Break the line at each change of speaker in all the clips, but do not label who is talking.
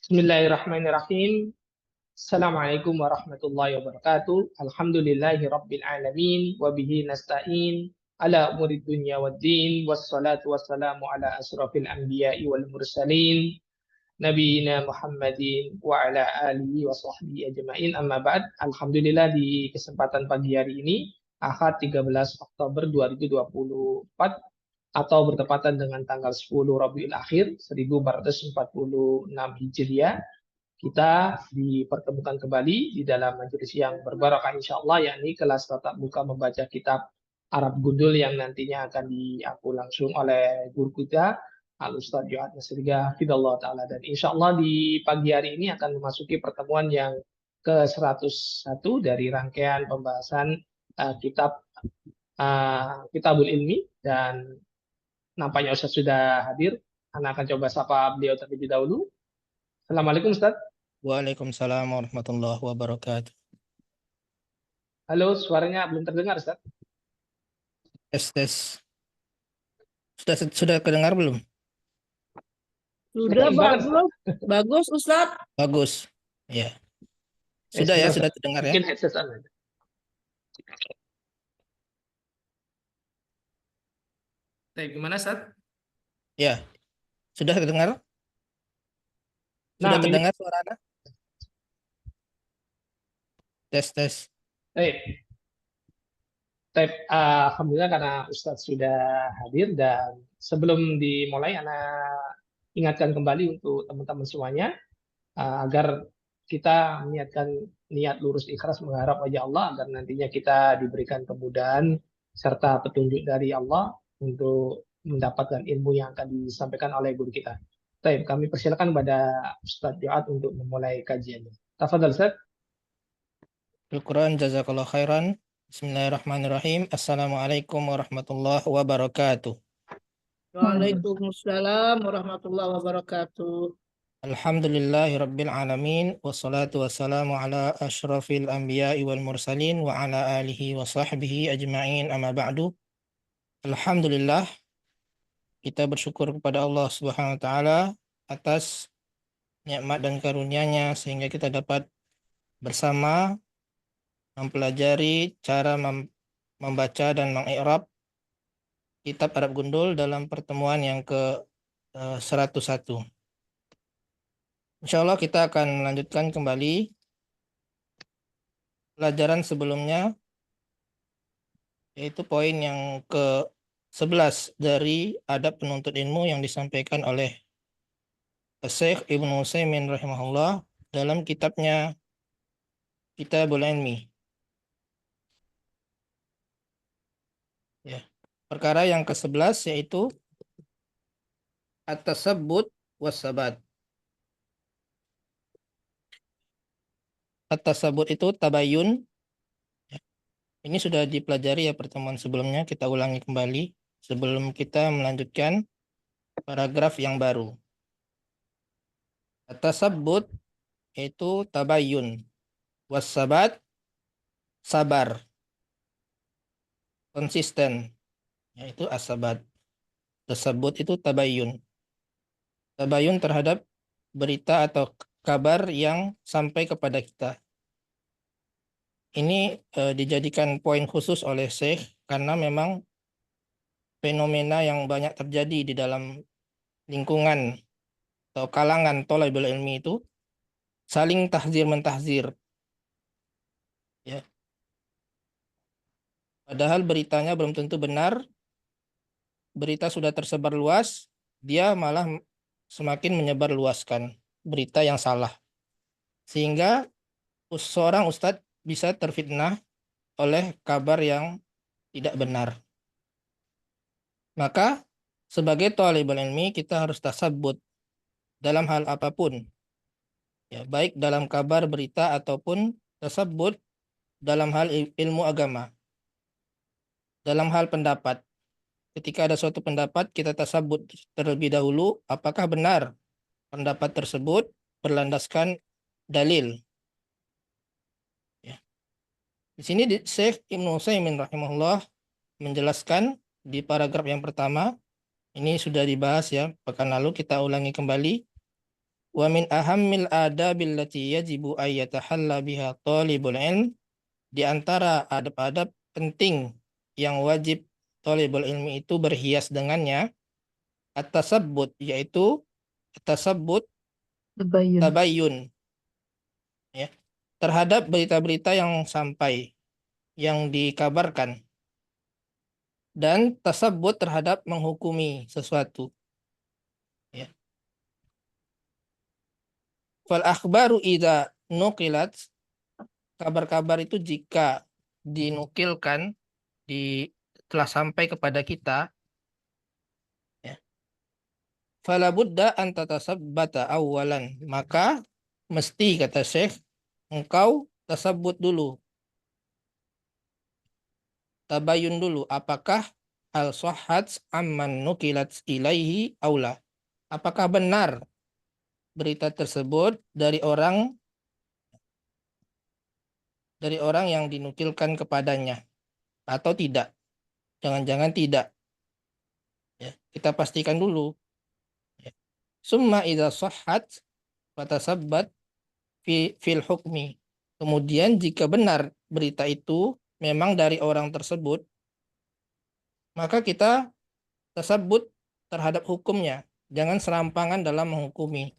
Bismillahirrahmanirrahim. Assalamualaikum warahmatullahi wabarakatuh. Alhamdulillahi rabbil alamin wa bihi nasta'in ala umurid dunya waddin wassalatu wassalamu ala asrafil anbiya'i wal mursalin nabiyina Muhammadin wa ala alihi wa sahbihi ajma'in, amma ba'd. Alhamdulillah, di kesempatan pagi hari ini Ahad 13 Oktober 2024 atau bertepatan dengan tanggal 10 Rabiul Akhir 1446 Hijriah, kita dipertemukan kembali di dalam majelis yang berbarakah insya Allah, yakni kelas tatap muka membaca kitab Arab Gundul yang nantinya akan diaku langsung oleh guru kita Al Ustadz Joad Nasriga Hafidhullah Ta'ala. Dan insya Allah di pagi hari ini akan memasuki pertemuan yang ke-101 dari rangkaian pembahasan Kitabul Ilmi, dan nampaknya Ustadz sudah hadir. Anda akan coba sapa beliau terlebih dahulu. Assalamualaikum Ustadz.
Waalaikumsalam warahmatullahi wabarakatuh.
Halo, suaranya belum terdengar, Ustaz.
Tes. Sudah kedengar belum?
Sudah bagus. Bagus, Ustaz.
Bagus. Ya. Sudah ya, sudah terdengar ya.
Mungkin headset Anda. Gimana, Ustaz?
Ya. Sudah terdengar? Sudah terdengar suara Anda? Tes.
Alhamdulillah karena Ustadz sudah hadir, dan sebelum dimulai Anda ingatkan kembali untuk teman-teman semuanya agar kita niatkan niat lurus ikhlas mengharap wajah Allah, agar nantinya kita diberikan kemudahan serta petunjuk dari Allah untuk mendapatkan ilmu yang akan disampaikan oleh guru kita. Kami persilakan kepada Ustadz Joad untuk memulai kajiannya. Tafadhal, Ustadz.
Syukran, jazakallah khairan. Bismillahirrahmanirrahim. Assalamualaikum warahmatullahi wabarakatuh.
Waalaikumsalam warahmatullahi wabarakatuh.
Alhamdulillahi rabbil alamin. Wassalatu wassalamu ala ashrafil anbiya'i wal mursalin wa ala alihi wa sahbihi ajma'in, amma ba'du. Alhamdulillah, kita bersyukur kepada Allah Subhanahu wa taala atas nikmat dan karunia-Nya sehingga kita dapat bersama mempelajari cara membaca dan mengi'rab kitab Arab Gundul dalam pertemuan yang ke-101. Insyaallah kita akan melanjutkan kembali pelajaran sebelumnya, yaitu poin yang ke-11 dari adab penuntut ilmu yang disampaikan oleh Syekh Ibnu Utsaimin rahimahullah dalam kitabnya Kitabul Ilmi. Ya. Perkara yang ke-11 yaitu at-tasabbut was-sabat. At-tasabbut itu tabayun. Ya. Ini sudah dipelajari ya pertemuan sebelumnya, kita ulangi kembali sebelum kita melanjutkan paragraf yang baru. At-tasabbut itu tabayun, was-sabat sabar, konsisten, yaitu as-sabat. Tasabbut itu tabayun terhadap berita atau kabar yang sampai kepada kita. Ini dijadikan poin khusus oleh Syekh karena memang fenomena yang banyak terjadi di dalam lingkungan atau kalangan thalibul ilmi itu saling tahzir mentahzir. Ya. Padahal beritanya belum tentu benar, berita sudah tersebar luas, dia malah semakin menyebar luaskan berita yang salah. Sehingga seorang ustadz bisa terfitnah oleh kabar yang tidak benar. Maka sebagai thalibul ilmi kita harus tasabbut dalam hal apapun. Ya, baik dalam kabar berita ataupun tasabbut dalam hal ilmu agama. Dalam hal pendapat. Ketika ada suatu pendapat, kita tasabbut terlebih dahulu apakah benar pendapat tersebut berlandaskan dalil. Ya. Di sini Syekh Ibnu Utsaimin rahimahullah menjelaskan di paragraf yang pertama, ini sudah dibahas ya pekan lalu, kita ulangi kembali. Wa min ahammil adabil lati yajibu ay yatahalla biha talibul ilm, di antara adab-adab penting yang wajib talibul ilmi itu berhias dengannya, at-tasabbut, yaitu tasabbut tabayyun, ya, terhadap berita-berita yang sampai, yang dikabarkan, dan tasabbut terhadap menghukumi sesuatu, ya. Fal akhbaru idza nuqilat, kabar-kabar itu jika dinukilkan, telah sampai kepada kita, ya, fala budda an tatasabbata awalan, maka mesti, kata Syekh, engkau tasabbut dulu, tabayun dulu, apakah al sahhat amman nukilat ilaihi aula, apakah benar berita tersebut dari orang yang dinukilkan kepadanya atau tidak. Jangan-jangan tidak, ya, kita pastikan dulu, ya. Summa idza sahhat fatasabbat fil hukmi, kemudian jika benar berita itu memang dari orang tersebut, maka kita tasabbut terhadap hukumnya, jangan serampangan dalam menghukumi.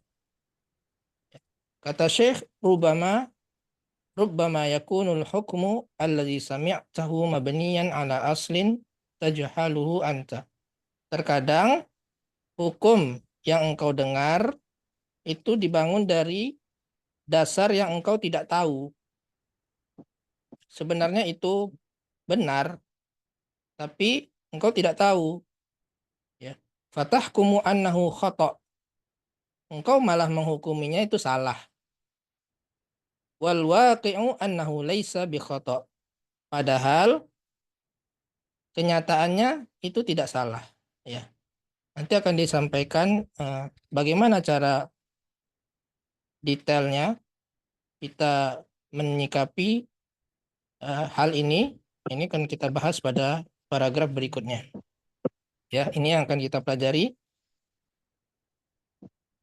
Kata Syekh, rubbama yakunul hukmu alladhi sami'tahu mabniyan ala aslin tajhaluhu anta. Terkadang hukum yang engkau dengar itu dibangun dari dasar yang engkau tidak tahu. Sebenarnya itu benar, tapi engkau tidak tahu, ya. Fatahkumu annahu khata', engkau malah menghukuminya itu salah. Wal waqi'u annahu laisa bi khata', padahal kenyataannya itu tidak salah, ya. Nanti akan disampaikan bagaimana cara detailnya kita menyikapi hal ini. Ini akan kita bahas pada paragraf berikutnya. Ya, ini yang akan kita pelajari.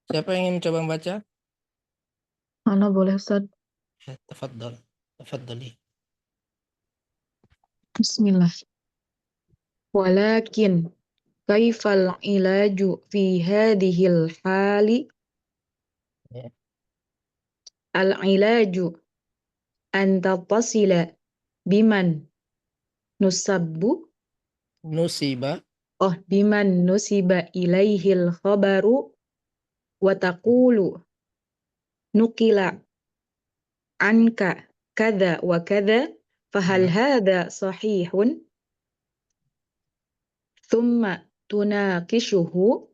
Siapa yang ingin mencoba membaca?
Ana boleh Ustaz.
Ya, tafadhali.
Bismillah. Walakin kaifal ilaju fi hadhil hali?
Ya.
Al-ilaju an tattasila biman nusabbu, biman nusiba ilaihil khabaru wa taqulu nukila anka kada wa kada fahal hadha sahihun, thumma tunakishuhu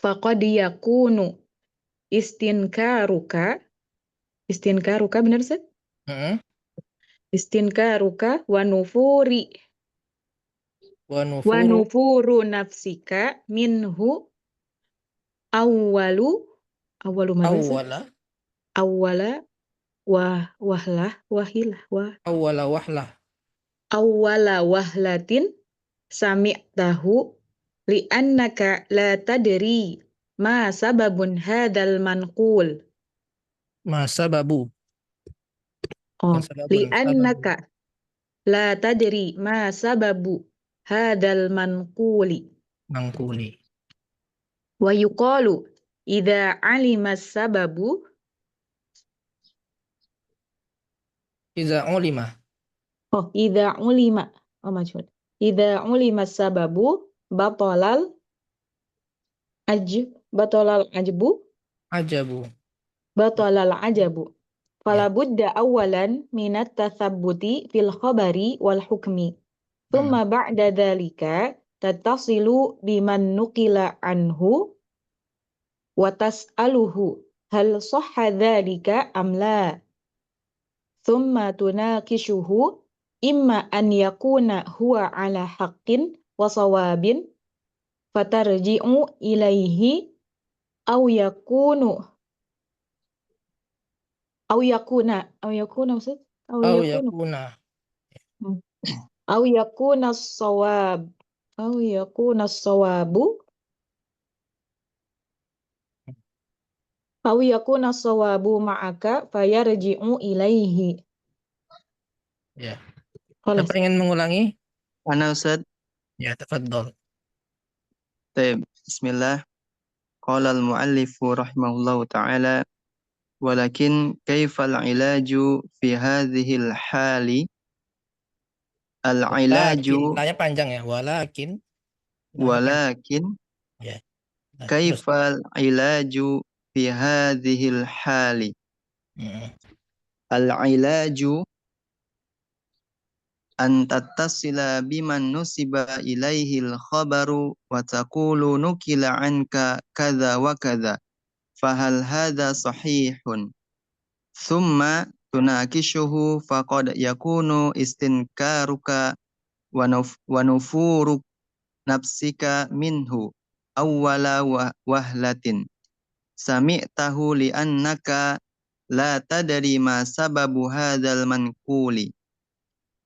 faqad yakunu istinkaruka benar Ustaz? Istinkaruka wa nufuru nafsika minhu awwala wahlatin sami'tahu li'annaka la tadri ma sababun hadzal manqul. Li'annaka la tadri ma sababu hadzal manquli. Wa yuqalu idza alima sababu
Idza ulima.
Idza ulima. Majhul. Idza ulima sababu batalal ajabu. Fala budda awalan minat tathabbuti fil khabari wal hukmi. Thumma ba'da dhalika tattasilu biman nuqila anhu wa tas'aluhu hal sahha dhalika am la. Thumma tunakishuhu imma an yakuna huwa ala haqqin wa sawabin fatarji'u ilaihi aw yakuna sawabu Aw yakuna as-sawabu ma'aka fayarji'u ilaihi.
Ya.
Khalas.
Siapa ingin mengulangi?
Ana Ustaz.
Ya, tafadhol.
Taib. Bismillah. Qala al-muallifu rahimahullahu ta'ala. Walakin kaifal ilaju fi hadhihi al-hali.
Walakin,
Al-ilaju
nanya panjang ya. Walakin. Nanya panjang.
walakin
Ya. Nah, terus.
kaifal ilaju fi hadhihi al-hali. Al-ilaju an tattasila biman nusiba ilaihi al-khabaru wa taqulu nukila anka kadza wa kadza. Fahal hadha sahihun? Thumma tunakishuhu faqad yakunu istinkaruka wa nufuru nafsika minhu awwala wahlatin. Sami'tahu li'annaka la tadri ma sababu hadzal manquli.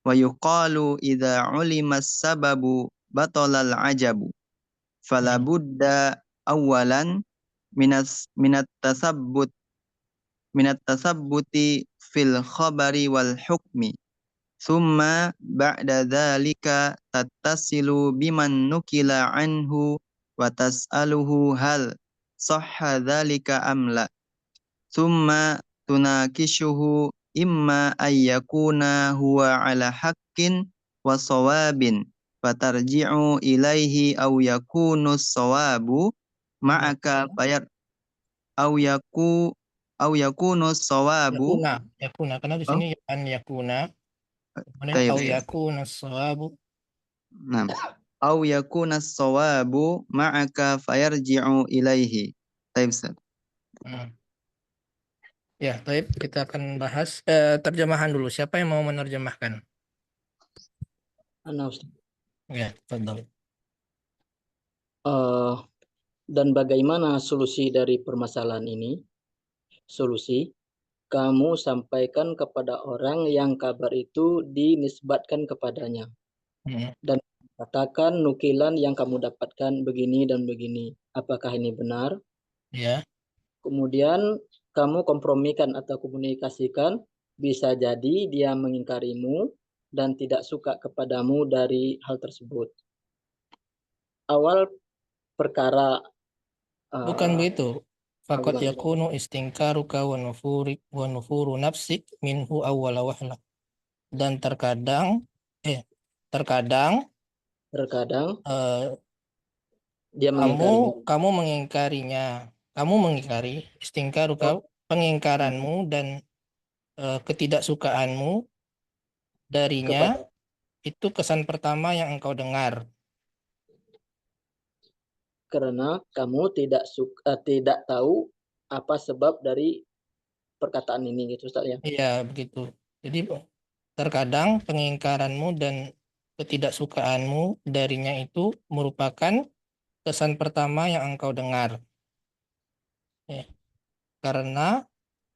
Wa yuqalu idza ulima sababu batalal ajabu. Fala budda awalan minat tasabbuti fil khabari wal hukmi. Thumma ba'da dhalika tattasilu biman nukila anhu wa tas'aluhu hal sahha dhalika amla. Thumma tunakishuhu imma ayyakuna huwa ala haqqin wa sawabin fatarji'u ilaihi aw yakunu sawabu ma'aka bayar aw yakunu sawabu
Yakuna. Karena di sini an yakuna. Kemudian
taib.
au yakuna sawabu.
Nah, aw yakuna sawabu ma'aka fayarji'u ilaihi. Taib Ustaz.
Ya, baik, kita akan bahas terjemahan dulu. Siapa yang mau menerjemahkan?
Ana Ustaz.
Ya, tafadhol.
Dan bagaimana solusi dari permasalahan ini? Solusi, kamu sampaikan kepada orang yang kabar itu dinisbatkan kepadanya. Dan katakan nukilan yang kamu dapatkan begini dan begini. Apakah ini benar?
Ya.
Kemudian kamu kompromikan atau komunikasikan, bisa jadi dia mengingkarimu dan tidak suka kepadamu dari hal tersebut. Awal perkara
Bukan begitu. Faqad
bukan.
yakunu istinkaruka wa nufuru nafsik minhu awwala wahla. Dan terkadang
dia mengingkarimu.
kamu mengingkarinya. Kamu mengingkari istingkaruka, pengingkaranmu dan ketidaksukaanmu darinya itu kesan pertama yang engkau dengar.
Karena kamu tidak tahu apa sebab dari perkataan ini, gitu Ustaz ya.
Iya, begitu. Jadi terkadang pengingkaranmu dan ketidaksukaanmu darinya itu merupakan kesan pertama yang engkau dengar. Ya. Karena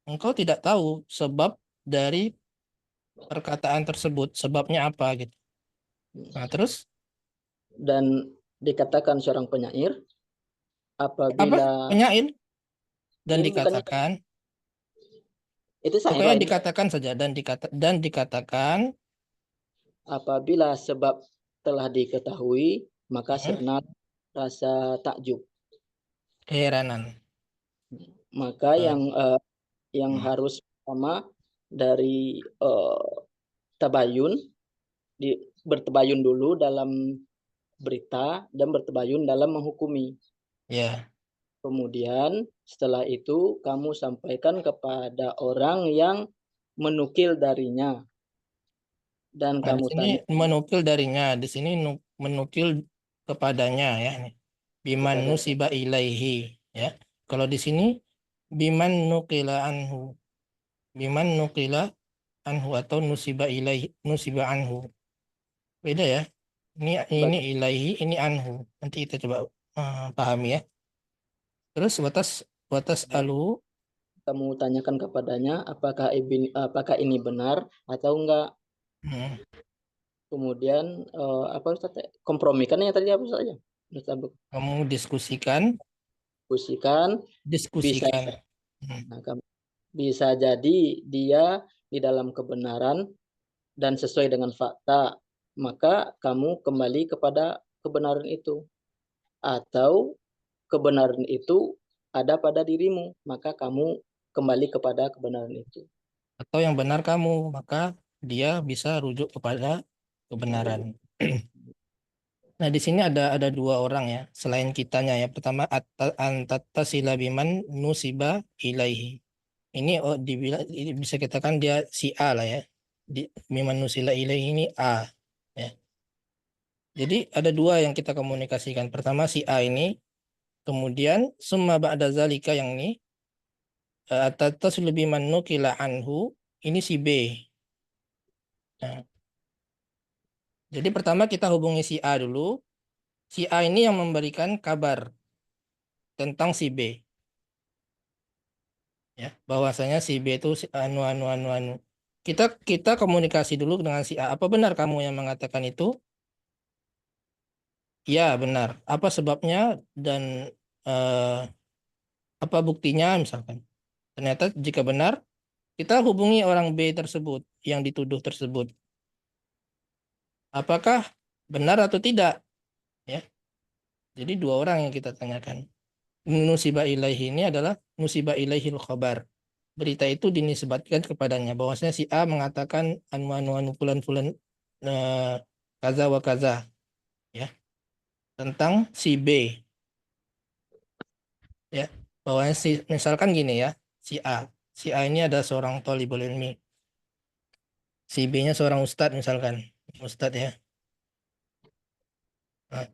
engkau tidak tahu sebab dari perkataan tersebut, sebabnya apa gitu. Nah, terus?
Dan dikatakan seorang penyair, apabila...
Apa? Penyair? Dan
ini
dikatakan...
Itu saya
pokoknya dikatakan saja, dan dikatakan...
Apabila sebab telah diketahui, maka senang rasa takjub.
Keheranan.
Maka yang harus pertama dari tabayun, bertabayun dulu dalam berita dan bertabayun dalam menghukumi.
Ya.
Kemudian setelah itu kamu sampaikan kepada orang yang menukil darinya. Dan
Nah,
kamu
di sini menukil darinya, di sini menukil kepadanya ya. Biman nusiba ilaihi ya. Kalau di sini biman nukila anhu. Biman nukila anhu atau nusiba ilaihi, nusiba anhu. Beda ya. Ini ilaihi, ini anhu. Nanti kita coba pahami ya. Terus batas alu,
kamu tanyakan kepadanya apakah ini benar atau enggak. Kemudian apa Ustaz? Kompromikan ya tadi apa saja?
Kamu diskusikan.
Bisa Nah, bisa jadi dia di dalam kebenaran dan sesuai dengan fakta, maka kamu kembali kepada kebenaran itu. Atau kebenaran itu ada pada dirimu, maka kamu kembali kepada kebenaran itu.
Atau yang benar kamu, maka dia bisa rujuk kepada kebenaran. Nah, di sini ada dua orang ya, selain kitanya ya. Pertama, antattasila biman nusiba ilaihi. Ini ini bisa katakan dia si A lah ya. Biman nusila ilaihi ini A. Ya. Jadi ada dua yang kita komunikasikan. Pertama si A ini, kemudian summa ba'da zalika yang ini, antattasila biman nukila anhu, ini si B. Nah, jadi pertama kita hubungi si A dulu. Si A ini yang memberikan kabar tentang si B. Ya, bahwasanya si B itu anu. Kita komunikasi dulu dengan si A. Apa benar kamu yang mengatakan itu? Ya, benar. Apa sebabnya dan eh, apa buktinya misalkan? Ternyata jika benar, kita hubungi orang B tersebut yang dituduh tersebut. Apakah benar atau tidak? Ya. Jadi dua orang yang kita tanyakan. Nusibah ilaihi ini adalah nusibah ilaihil khabar. Berita itu dinisbatkan kepadanya bahwasanya si A mengatakan anu fulan kaza wa kaza ya tentang si B ya, bahwasanya misalkan gini ya, si A ini ada seorang thalibul ilmi, si B-nya seorang ustadz misalkan ustadz ya. Nah,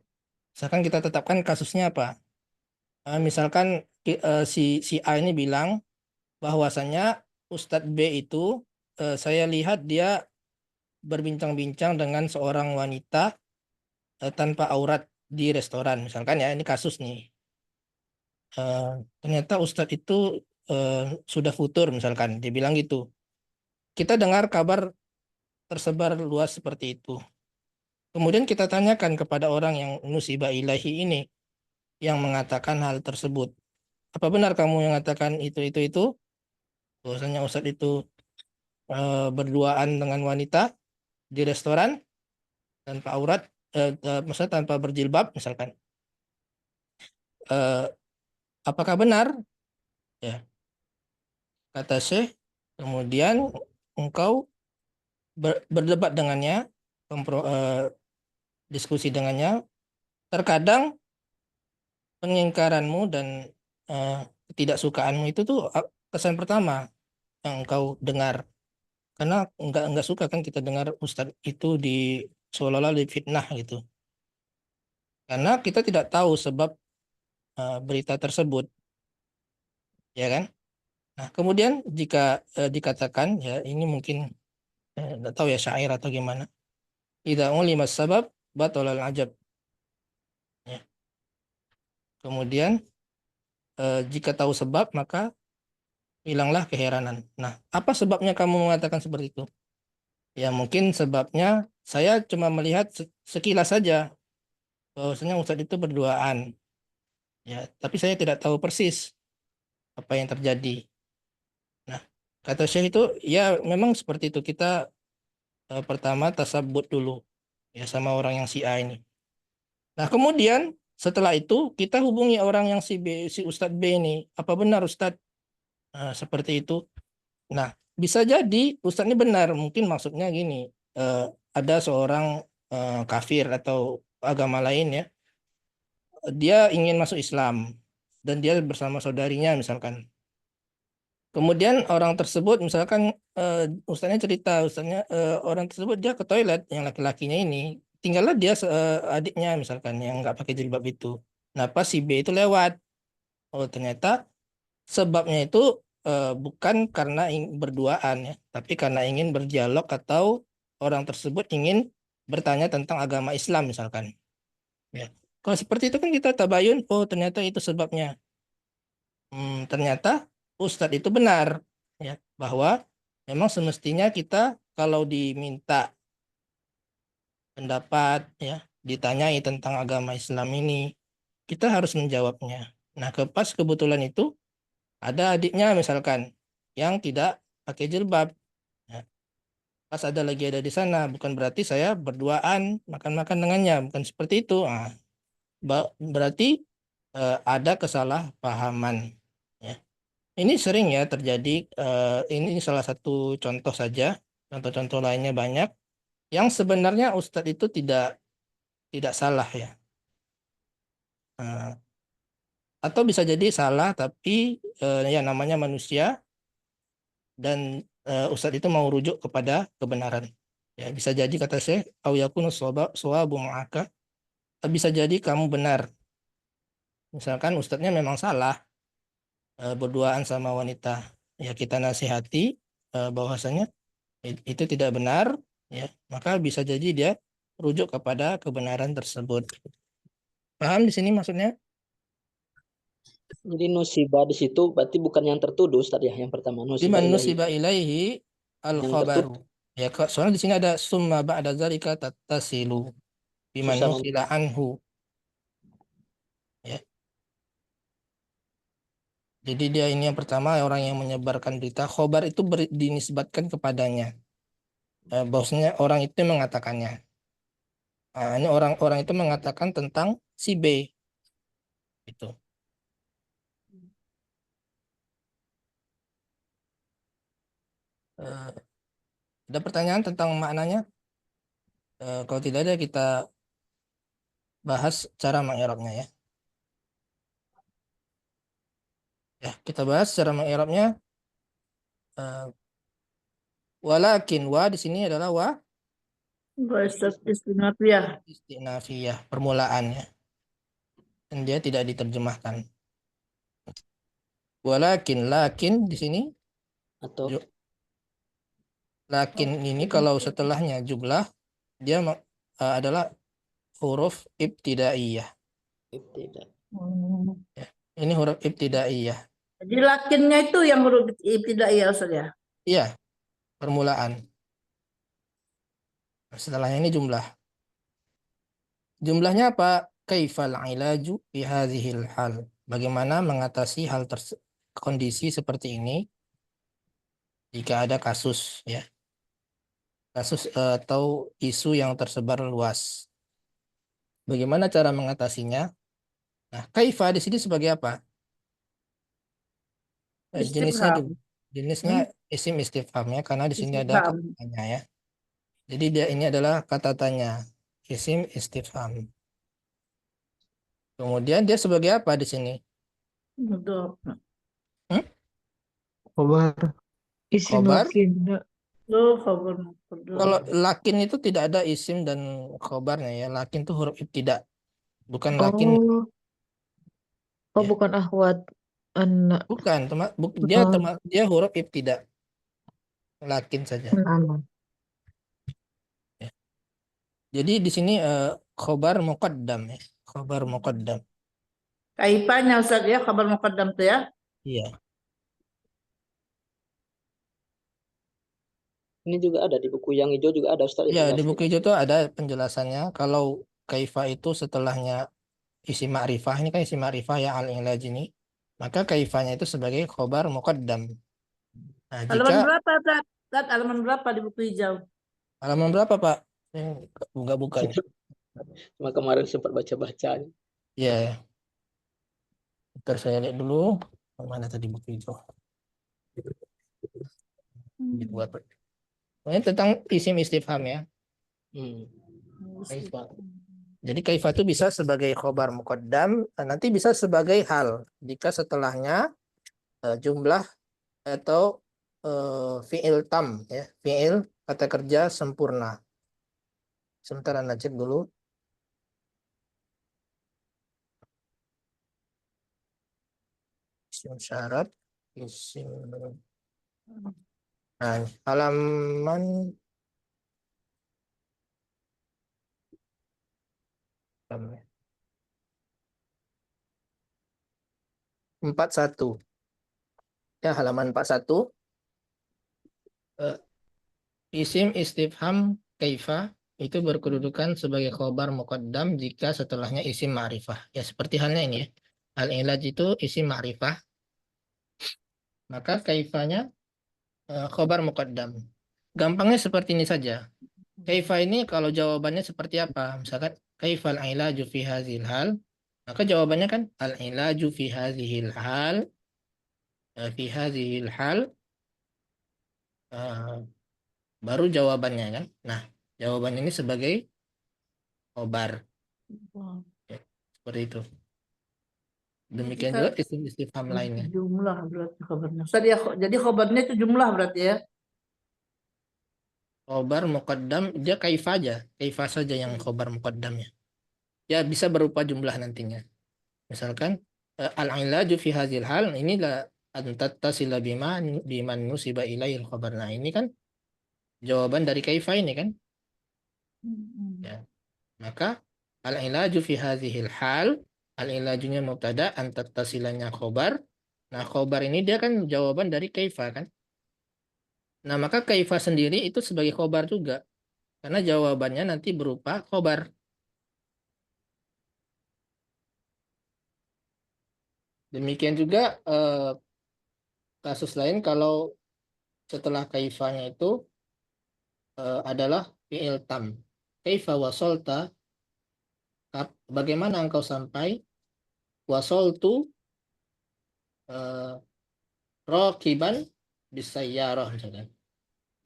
misalkan kita tetapkan kasusnya apa. Misalkan si A ini bilang bahwasanya Ustadz B itu saya lihat dia berbincang-bincang dengan seorang wanita tanpa aurat di restoran misalkan ya, ini kasus nih. Ternyata Ustadz itu sudah futur misalkan dia bilang gitu. Kita dengar kabar tersebar luas seperti itu. Kemudian kita tanyakan kepada orang yang nusibah ilahi ini yang mengatakan hal tersebut. Apa benar kamu yang mengatakan itu? Bahwasanya Ustadz itu berduaan dengan wanita di restoran tanpa aurat, maksudnya tanpa berjilbab misalkan. Eh, apakah benar? Ya, kata Syekh. Kemudian engkau berdebat dengannya, diskusi dengannya. Terkadang pengingkaranmu dan eh, ketidaksukaanmu itu tuh kesan pertama yang engkau dengar. Karena enggak suka kan kita dengar Ustadz itu seolah-olah difitnah gitu. Karena kita tidak tahu sebab berita tersebut, ya kan? Nah, kemudian jika dikatakan ya ini mungkin nggak tahu ya syair atau gimana. Idza ulima sabab batalal ajab. Ya. Kemudian jika tahu sebab maka hilanglah keheranan. Nah, apa sebabnya kamu mengatakan seperti itu? Ya mungkin sebabnya saya cuma melihat sekilas saja bahwasanya Ustadz itu berduaan. Ya, tapi saya tidak tahu persis apa yang terjadi. Nah, kata Syekh itu ya memang seperti itu. Kita pertama tasabut dulu ya sama orang yang si A ini. Nah, kemudian setelah itu kita hubungi orang yang si Ustadz B ini. Apa benar Ustadz seperti itu? Nah, bisa jadi Ustadz ini benar. Mungkin maksudnya gini, ada seorang kafir atau agama lain ya, dia ingin masuk Islam dan dia bersama saudarinya misalkan. Kemudian orang tersebut misalkan ustaznya cerita, orang tersebut dia ke toilet yang laki-lakinya ini, tinggallah dia adiknya misalkan yang nggak pakai jilbab itu. Nah pas si B itu lewat, oh ternyata sebabnya itu bukan karena berduaan ya, tapi karena ingin berdialog atau orang tersebut ingin bertanya tentang agama Islam misalkan. Ya. Kalau seperti itu kan kita tabayun, oh ternyata itu sebabnya. Ternyata Ustadz itu benar ya bahwa memang semestinya kita kalau diminta pendapat ya ditanyai tentang agama Islam ini kita harus menjawabnya. Nah pas kebetulan itu Ada adiknya misalkan yang tidak pakai jilbab. Ya. Pas ada di sana, bukan berarti saya berduaan makan-makan dengannya, bukan seperti itu. Nah, berarti ada kesalahpahaman. Ya. Ini sering ya terjadi. Ini salah satu contoh saja. Contoh-contoh lainnya banyak. Yang sebenarnya Ustadz itu tidak salah ya. Atau bisa jadi salah, tapi ya namanya manusia dan Ustadz itu mau rujuk kepada kebenaran. Ya, bisa jadi kata saya, au yakunu shawabu ma'aka. Bisa jadi kamu benar. Misalkan Ustadznya memang salah berduaan sama wanita. Ya kita nasihati bahwasanya itu tidak benar, ya maka bisa jadi dia rujuk kepada kebenaran tersebut. Paham di sini maksudnya?
Jadi nusibah di situ berarti bukan yang tertuduh Ustaz ya, yang pertama nusibah
Liman
ilahi.
nusiba ilaihi al
Yang
khabaru. Ya, soalnya di sini ada summa ba'da zalika tattasilu biman
Susah
nukila anhu. Ya. Jadi dia ini yang pertama orang yang menyebarkan berita. Khobar itu dinisbatkan kepadanya. Bahwasanya orang itu mengatakannya. Nah, ini orang-orang itu mengatakan tentang si B. Itu. Ada pertanyaan tentang maknanya? Kalau tidak ada kita bahas cara mengi'rabnya ya. Ya, kita bahas cara mengi'rabnya. Walakin wa di sini adalah wa istinafiyah, permulaannya. Dan dia tidak diterjemahkan. Lakin di sini
atau
lakin ini kalau setelahnya jumlah dia adalah huruf ibtidaiyah.
tidak.
Ya. Ini huruf ibtidaiyah.
Jadi lakinnya itu yang huruf tidak ya Ustaz ya?
Iya, permulaan. Setelahnya ini jumlah. Jumlahnya apa? Kaifal ilaju fi hadhil hal. Bagaimana mengatasi kondisi seperti ini jika ada kasus ya. Kasus atau isu yang tersebar luas. Bagaimana cara mengatasinya? Nah, kaifa di sini sebagai apa? Jenisnya
Istifham.
juga. Jenisnya isim istifhamnya karena di sini ada
Istifham.
kata tanya ya. Jadi dia ini adalah kata tanya, isim istifham. Kemudian dia sebagai apa di sini?
Betul.
Khobar. Isim
Khobar.
lakin.
Tuh khabar mubtada.
Kalau lakin itu tidak ada isim dan khobarnya ya. Lakin itu huruf ibtida, bukan lakin.
Oh,
Ya.
bukan akhwat anak.
Bukan, dia huruf ibtida. Lakin saja. Ya. Jadi di sini khobar muqaddam ya. Khobar muqaddam.
Kaifanya Ustaz ya, khabar muqaddam tuh ya.
Iya.
Ini juga ada di buku yang hijau juga ada Ustaz.
Ya, di buku hijau itu ada penjelasannya. Kalau kaifa itu setelahnya isim ma'rifah, ini kan isim ma'rifah ya al-ilaj ini. Maka kaifanya itu sebagai khobar muqaddam. Nah,
Halaman
jika
berapa Ustaz? Ustaz, halaman berapa di buku hijau?
halaman berapa, Pak? Buka nih.
Cuma kemarin sempat baca-baca.
Ya, ntar saya lihat dulu. Mana tadi buku hijau? Ini tentang isim istifham ya. Kaifa. Jadi kaifa itu bisa sebagai khobar muqaddam, nanti bisa sebagai hal jika setelahnya jumlah atau fi'il tam ya, fi'il kata kerja sempurna. Sebentar Anda cek dulu. Isim syarat, isim. Nah, halaman 41. Ya, halaman 41. Isim istifham kaifa itu berkedudukan sebagai khobar muqaddam jika setelahnya isim ma'rifah. Ya, seperti halnya ini ya. Al-ilaj itu isim ma'rifah. maka kaifanya khobar muqaddam. Gampangnya seperti ini saja. Kaifa ini kalau jawabannya seperti apa? Misalkan kaifal ilaju fi hadzal hal, maka jawabannya kan al ilaju fi hadzal hal, fi hadzal hal, eh, baru jawabannya kan. Nah, jawabannya ini sebagai khobar. Ya, seperti itu. Demikian juga isim istifham lainnya.
Jumlah berarti khabarnya. Ustaz, ya, jadi khabarnya itu jumlah berarti ya.
Khobar muqaddam dia kaifa aja, kaifa saja yang khobar muqaddamnya. Ya bisa berupa jumlah nantinya. Misalkan al-ilaju fi hadzal hal inilah an tattasila biman nusiba ilaihil khabar. Nah, ini kan jawaban dari kaifa ini kan. Ya. Maka al-ilaju fi hadzal hal, al-ilajunya mubtada, an tattasilanya khobar. Nah, khobar ini dia kan jawaban dari kaifa kan. Nah, maka kaifa sendiri itu sebagai khobar juga. Karena jawabannya nanti berupa khobar. Demikian juga kasus lain kalau setelah kaifanya itu adalah fi'il tam. Kaifa wasolta, bagaimana engkau sampai, wasoltu rokiban bisayyarah misalkan.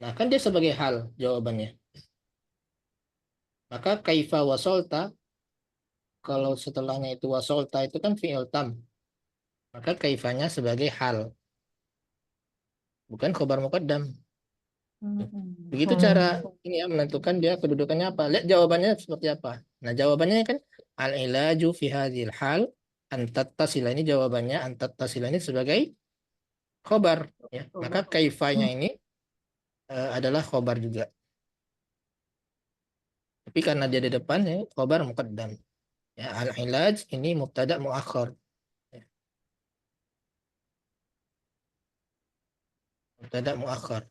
Nah, kan dia sebagai hal jawabannya. Maka kaifa wasolta, kalau setelahnya itu wasolta itu kan fi'il tam. Maka kaifanya sebagai hal. Bukan khobar muqaddam. Begitu cara ini ya menentukan dia kedudukannya apa. Lihat jawabannya seperti apa. Nah, jawabannya kan al-ilaju fi hadzal hal an tattasila, ini jawabannya an tattasila ini sebagai khobar ya. Maka kaifanya ini adalah khobar juga. Tapi karena dia di depan ya khobar muqaddam. Ya, al-ilaj ini mubtada muakhar. Ya. Mubtada muakhar.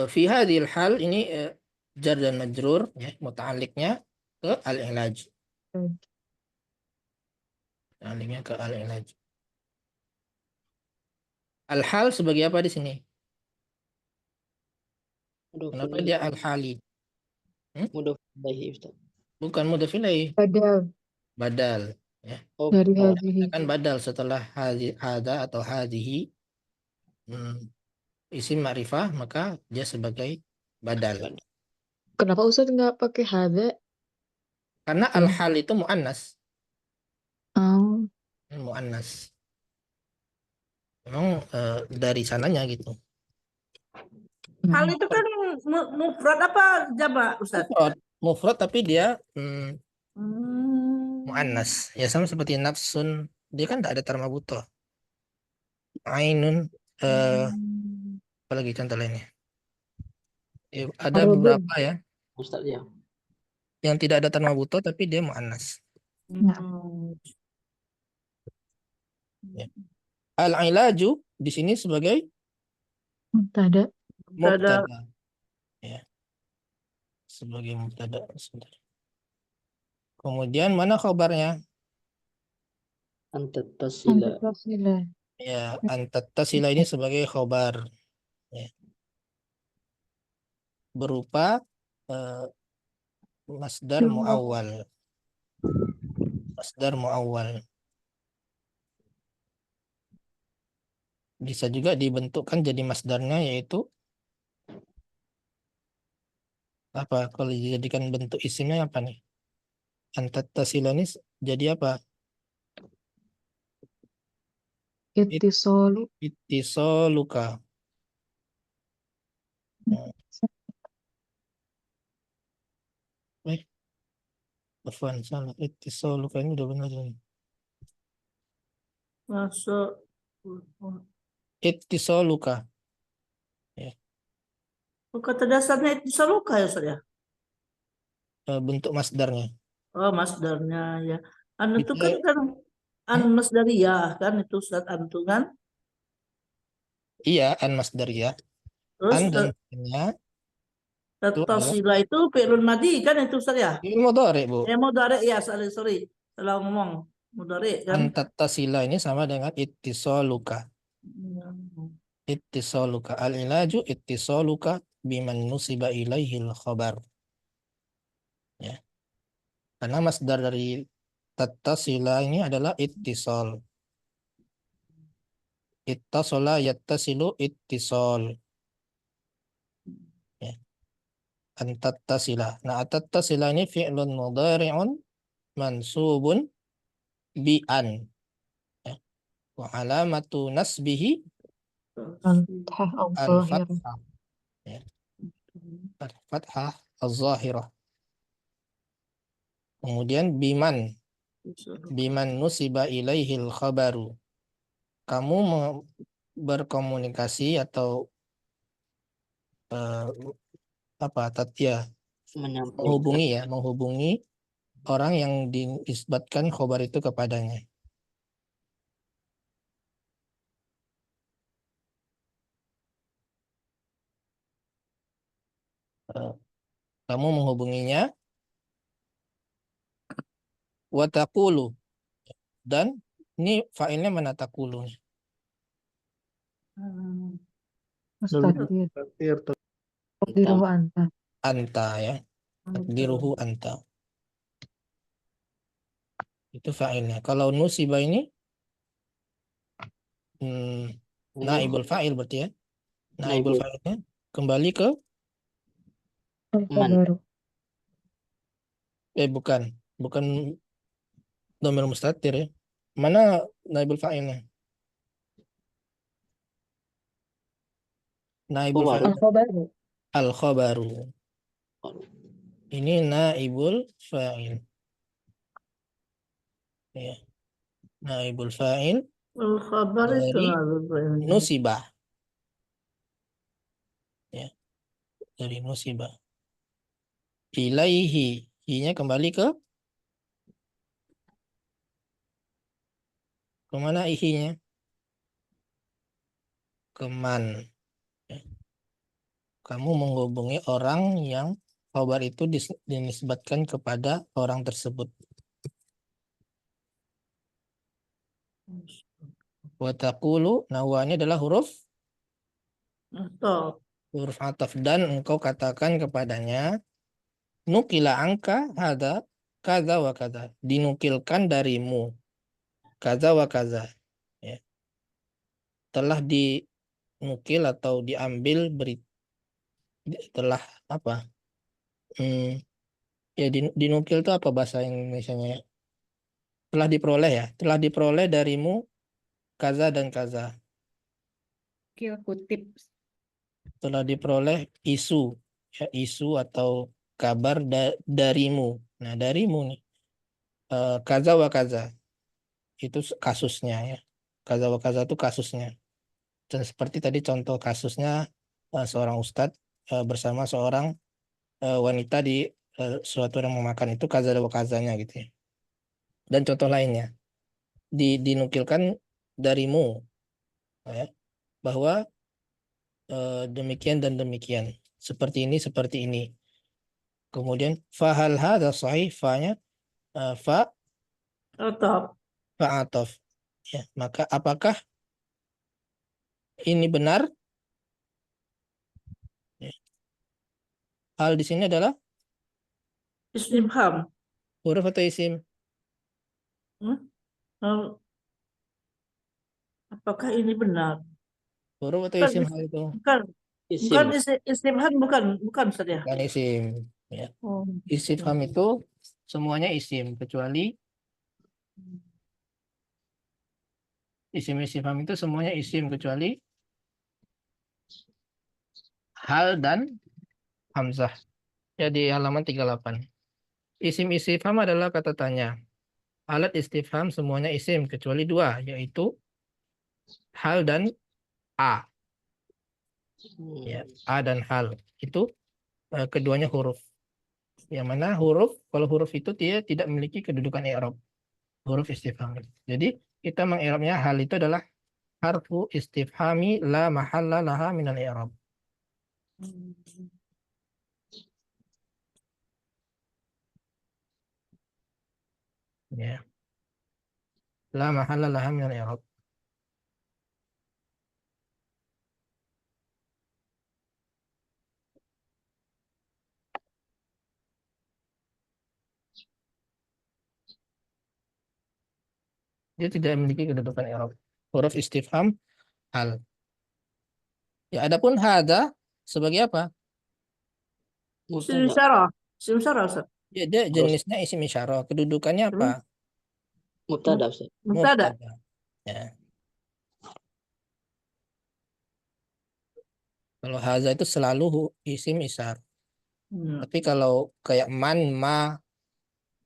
Fi hadhil hal ini jar dan majrur ya, muta'alliqnya ke al-ilaj. Muta'alliqnya ke al-ilaj. Al-hal sebagai apa di sini? Kenapa dia al-hali?
Mudhof ilaihi, Ustaz.
Bukan mudhof ilaih,
Badal
badal ya.
Oh,
dari
oh,
hadhihi.
Kan badal setelah hada atau hadhihi isim ma'rifah, maka dia sebagai badal.
Kenapa Ustaz nggak pakai hadza?
Karena al-hal itu mu'annas.
Oh.
Mu'annas. Memang dari sananya gitu.
Hal itu kan mufrad apa jamak, Ustaz?
Mufrad tapi dia mu'annas. Ya sama seperti nafsun, dia kan tidak ada tarmabutoh. Ainun, apalagi contoh lainnya. Ya, ada beberapa ya
Ustaz ya.
yang tidak ada tarmabutoh tapi dia mu'annas. Ya. Al-ilaju di sini sebagai
Mubtada.
mubtada. Ya. Sebagai mubtada. Kemudian mana khabarnya?
Antattasila.
Ya, antattasila ini sebagai khobar ya. Berupa masdar muawwal. Masdar muawwal. Bisa juga dibentukkan jadi masdarnya yaitu apa? Kalau dijadikan bentuk isimnya apa nih? Antattasila ini jadi apa? Ittisoluka. Afwan, salah. Ittisoluka ini udah benar ini.
Masuk.
Ittisoluka. Ya.
Kata dasarnya itu saluka ya, Ustaz ya?
Bentuk masdarnya.
Oh, masdarnya ya. Itu
Bisa,
kan masdariyah kan itu Ustaz antu kan?
iya, an masdariyah.
Terus
An dan nya itu adalah
tasila itu fi'lun madi kan itu Ustaz ya?
fi'il mudhari, Bu.
Mudhari ya, sorry. Salah ngomong. Mudhari kan?
Antattasila ini sama dengan ittisaluka. Ittisaluka. Al-ilaju ittisaluka biman nusiba ilaihil khabar. Ya. Karena masdar dari tattasila ini adalah ittisal. Ittasala yattasilu ittisal. Ya. Antattasila. Nah, antattasila ini fi'lun mudhari'un mansubun bi'an. Ya. Wa alamatu nasbihi
Antah al-zahir.
al-fathah. Ya. Al-fathah al-zahirah. Kemudian biman nusiba ilaihil khabaru. Kamu berkomunikasi atau
Menyampaikan.
menghubungi orang yang dinisbatkan khobar itu kepadanya. Kamu menghubunginya wa taqulu, dan ini fa'ilnya mana taqulu?
Mustaqil.
Anta.
Takdiruhu anta.
Anta, ya. Takdiruhu anta. Itu fa'ilnya. Kalau nusiba ini naibul fa'il berarti ya. Naibul fa'ilnya kembali ke
Al-khabaru.
bukan dhamir mustatir ya. Mana naibul fa'ilnya? Naibul fa'il
Al-khabaru.
al-khabaru. Ini naibul fa'il. Ya. Naibul fa'il
Al-khabar itu
dari
lalu.
nusibah. Ya. Dari nusibah. Ilaihi. Hi-nya kembali ke mana ihinya? Keman. Ya. Kamu menghubungi orang yang khabar itu dinisbatkan kepada orang tersebut. Wa taqulu, ini adalah huruf
Atau
ataf, dan engkau katakan kepadanya nukila angka hada kaza wa kaza, dinukilkan darimu kaza wa kaza, ya. Telah dinukil atau diambil telah apa? Ya dinukil itu apa bahasa Indonesianya ya? Telah diperoleh ya, telah diperoleh darimu kaza dan kaza.
Kutip.
Telah diperoleh isu, ya, isu atau kabar darimu. Nah, darimu nih kaza wa kaza itu kasusnya ya. Kaza wa kaza itu kasusnya. Dan seperti tadi contoh kasusnya seorang ustadz bersama seorang wanita di suatu yang memakan, itu kaza wa kazanya gitu ya. Dan contoh lainnya dinukilkan darimu ya, bahwa demikian dan demikian, seperti ini. Kemudian fahal hadza sahih, fa-nya
atau
fa'atof, ya, maka apakah ini benar? Ya. Hal di sini adalah
istifham.
huruf atau isim?
Apakah ini benar?
Huruf atau
Bukan,
isim hal itu?
bukan istifham, bukan saja.
Bukan isim. Ya.
Oh.
Istifham itu semuanya isim, kecuali isim istifham itu semuanya isim kecuali hal dan hamzah. Ya, di halaman 38. Isim istifham adalah kata tanya. Alat istifham semuanya isim kecuali dua, yaitu hal dan a. Ya, a dan hal itu keduanya huruf. Yang mana kalau huruf itu dia tidak memiliki kedudukan i'rab. Huruf istifham. Jadi kita mengi'rabnya hal itu adalah harfu istifhami la mahalla laha minal i'rab. Ya. La mahalla laha minal i'rab. Dia tidak memiliki kedudukan i'rab. Huruf istifham hal. Ya, adapun hada sebagai apa?
Isim
Mubtada.
isyarah. Isim isyarah, Ustaz.
Ya, dia jenisnya isim isyarah. Kedudukannya apa?
Mubtada, Ustaz.
Mubtada.
Mubtada. Ya. Kalau haza itu selalu isim isyarah.
Hmm.
Tapi kalau kayak man, ma,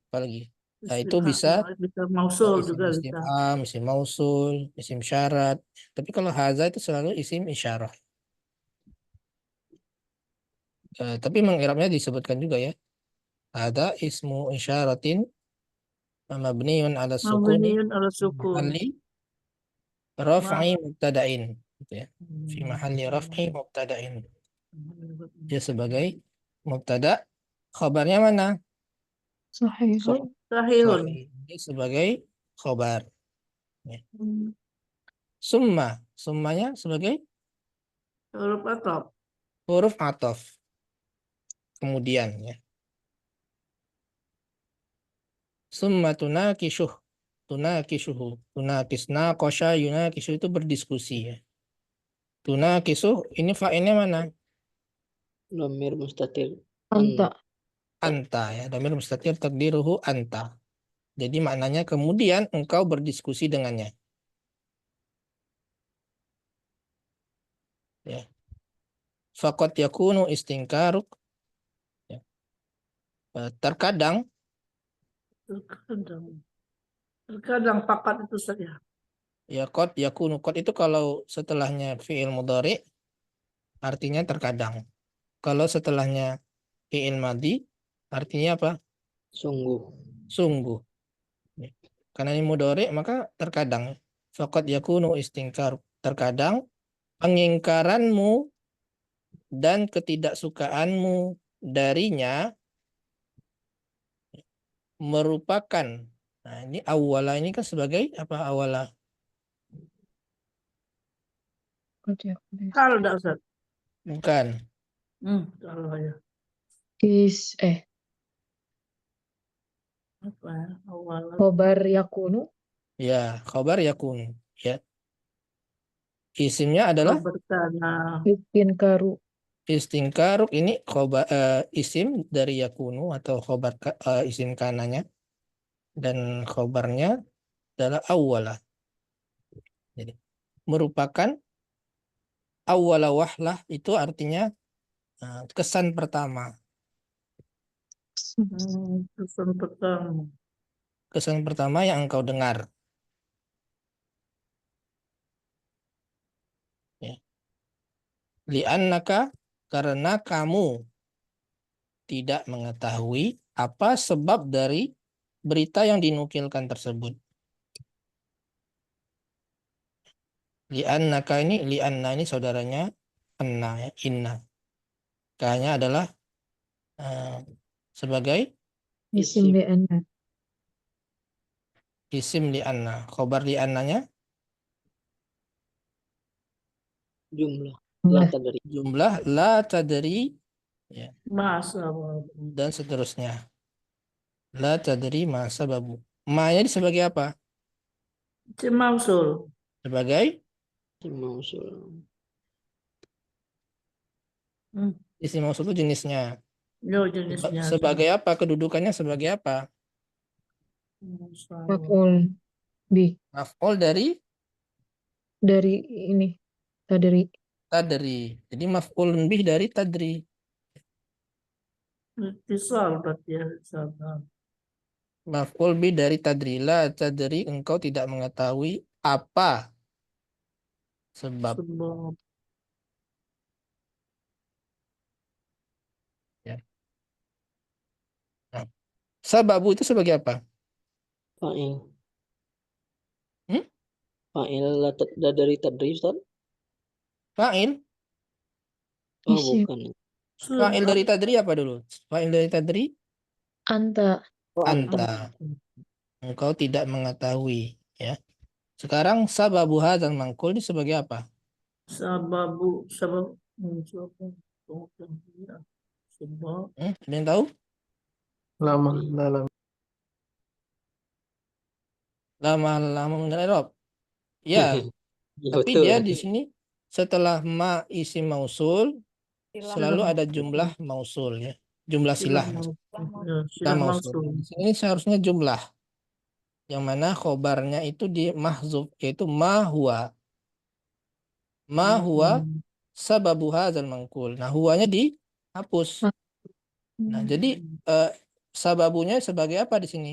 apalagi. Nah, itu bisa
Bisa mausul
isim
juga bisa.
istifham, isim mausul, isim syarat. Tapi kalau haza itu selalu isim isyarah. Tapi mengirabnya disebutkan juga ya. Ada ismu isyaratin mabniun ala sukuni
Mabniun ala sukun.
mahalli raf'i mubtada'in gitu ya. Fi mahalli raf'i mubtada'in. Dia sebagai mubtada, khabarnya mana?
Sahihun.
Sahihun.
Sahih. Dia sebagai khabar. Ya.
Hmm.
Summanya sebagai
Huruf atop.
huruf ataf. Kemudian ya. Summa tunakishuhu, tunakisna kosha yunakishu itu berdiskusi ya. Tunakisuh ini fa'ilnya mana?
Dhamir mustatir.
Anta.
Anta ya, dhamir mustatir takdiruhu anta. Jadi maknanya kemudian engkau berdiskusi dengannya. Ya. Faqad yakunu istinkaruk. Ya. Terkadang
Terkadang pakat itu saja.
ya qad yakunu, qad itu kalau setelahnya fi'il mudhari artinya terkadang. Kalau setelahnya fi'il madhi artinya apa?
Sungguh.
Sungguh. Ya. Karena ini mudhari maka terkadang. Faqad yakunu istingkar. Terkadang pengingkaranmu dan ketidaksukaanmu darinya merupakan, nah ini awala ini kan sebagai apa awala?
Hal dah Ustaz.
Bukan.
Kalau ya. Apa ya? Awal.
Khobar yakunu.
Ya, khabar yakun. Ya. Isimnya adalah
Bertanah.
Istinkaru.
istingkaruk, ini isim dari yakunu atau khabar isim kananya, dan khabarnya adalah awala. Jadi merupakan awala wahlah itu artinya kesan pertama.
Pesan pertama.
Kesan pertama yang engkau dengar. Ya. Li'annaka, karena kamu tidak mengetahui apa sebab dari berita yang dinukilkan tersebut. Li'annaka ini, li'anna ini saudaranya anna ya, inna. Kayaknya adalah sebagai
Isim li'anna.
isim li'anna. Khobar li'annanya
Jumlah.
Jumlah.
La tadri.
jumlah la tadri ya,
Masa.
dan seterusnya. La tadri ma sababu. Ma-nya sebagai apa?
Isim mausul.
Sebagai
Mausul.
isim mausul itu jenisnya.
Yo jenisnya.
Sebagai apa? Kedudukannya sebagai apa?
Maf'ul bi.
Maf'ul dari
Dari ini. Tadri.
tadri. Jadi maf'ul bih dari tadri.
Itisal berarti ya.
Maf'ul bih dari tadri. La tadri, engkau tidak mengetahui apa sebab.
Sebab.
Ya. Nah, sababu itu sebagai apa?
Fa'il.
Hmm?
Fa'il la dari tadri, Ustaz?
Fa'il.
Oh,
Isim.
bukan.
Fa'il dari tadri apa dulu? Fa'il dari tadri?
Anta.
Oh, anta.
Anta. Engkau tidak mengetahui. Ya. Sekarang sababu hadzal mangkul ini sebagai apa?
Sababu sebab sebab
Ada yang tahu?
Lama.
Lama-lama menyerap. Ya,
Ya,
tapi
betul.
dia di sini setelah ma isim mausul selalu ada jumlah mausul ya. Jumlah silah. Silah
silah
mausul.
mausul.
Di sini seharusnya jumlah. Yang mana khobarnya itu di mahzuf yaitu ma huwa. Ma huwa sababu hadzal mangkul. Nah, huwanya dihapus. Nah, jadi sababunya sebagai apa di sini?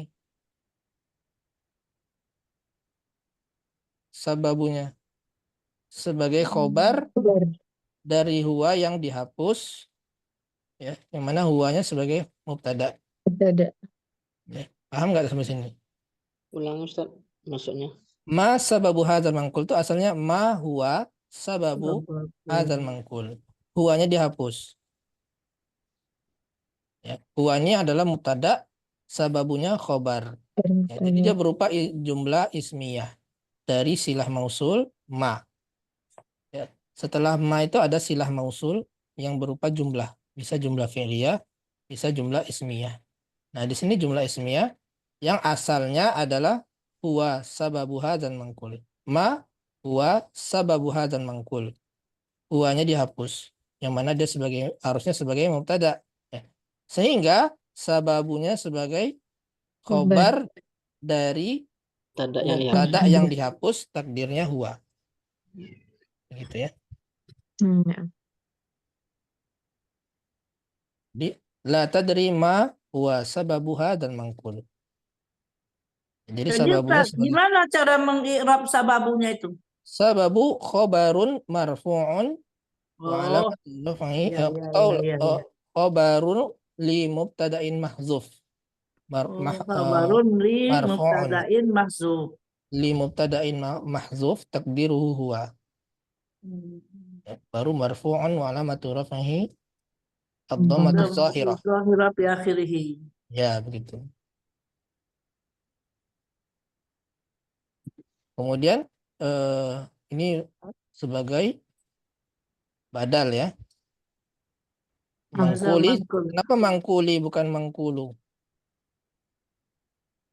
Sababunya sebagai khobar dari huwa yang dihapus ya, yang mana huwanya sebagai mubtada.
Ada.
Ya, paham nggak sampai sini?
Ulang Ustaz, maksudnya.
Ma sababu hadzal mangkul itu asalnya ma huwa sababu hadzal mangkul. Huwanya dihapus. Ya, huwanya adalah mubtada, sababunya khobar. Ya, jadi dia berupa jumlah ismiyah dari silah mausul ma. Ya, setelah ma itu ada silah mausul yang berupa jumlah. Bisa jumlah fi'liyah, bisa jumlah ismiyah. Nah, di sini jumlah ismiyah yang asalnya adalah huwa sababu hadzal mangkul. Ma huwa sababu hadzal mangkul. Huwanya dihapus. Yang mana dia harusnya sebagai mubtada. Ya. Sehingga sababunya sebagai khobar dari
Tanda yang
mubtada yang dihapus, takdirnya huwa. Gitu ya. Di la tadri ma huwa sababuha dan mangkul. Jadi sababunya
Ustaz, gimana cara mengi'rab sababunya itu?
sababu khobarun marfu'un wa alamat rafa'i atau khobarun li mubtada'in mahzuf.
Khabarun li
marfu'un
mubtada'in mahzuf.
li mubtada'in mahzuf takdiruhu huwa. Baru marfu'un wa alamatu rafa'i ad-dhammatu zahirah.
Zahirah fi akhirih.
Ya, begitu. Kemudian ini sebagai badal ya. Mangkuli. Kenapa mangkuli bukan mangkulu?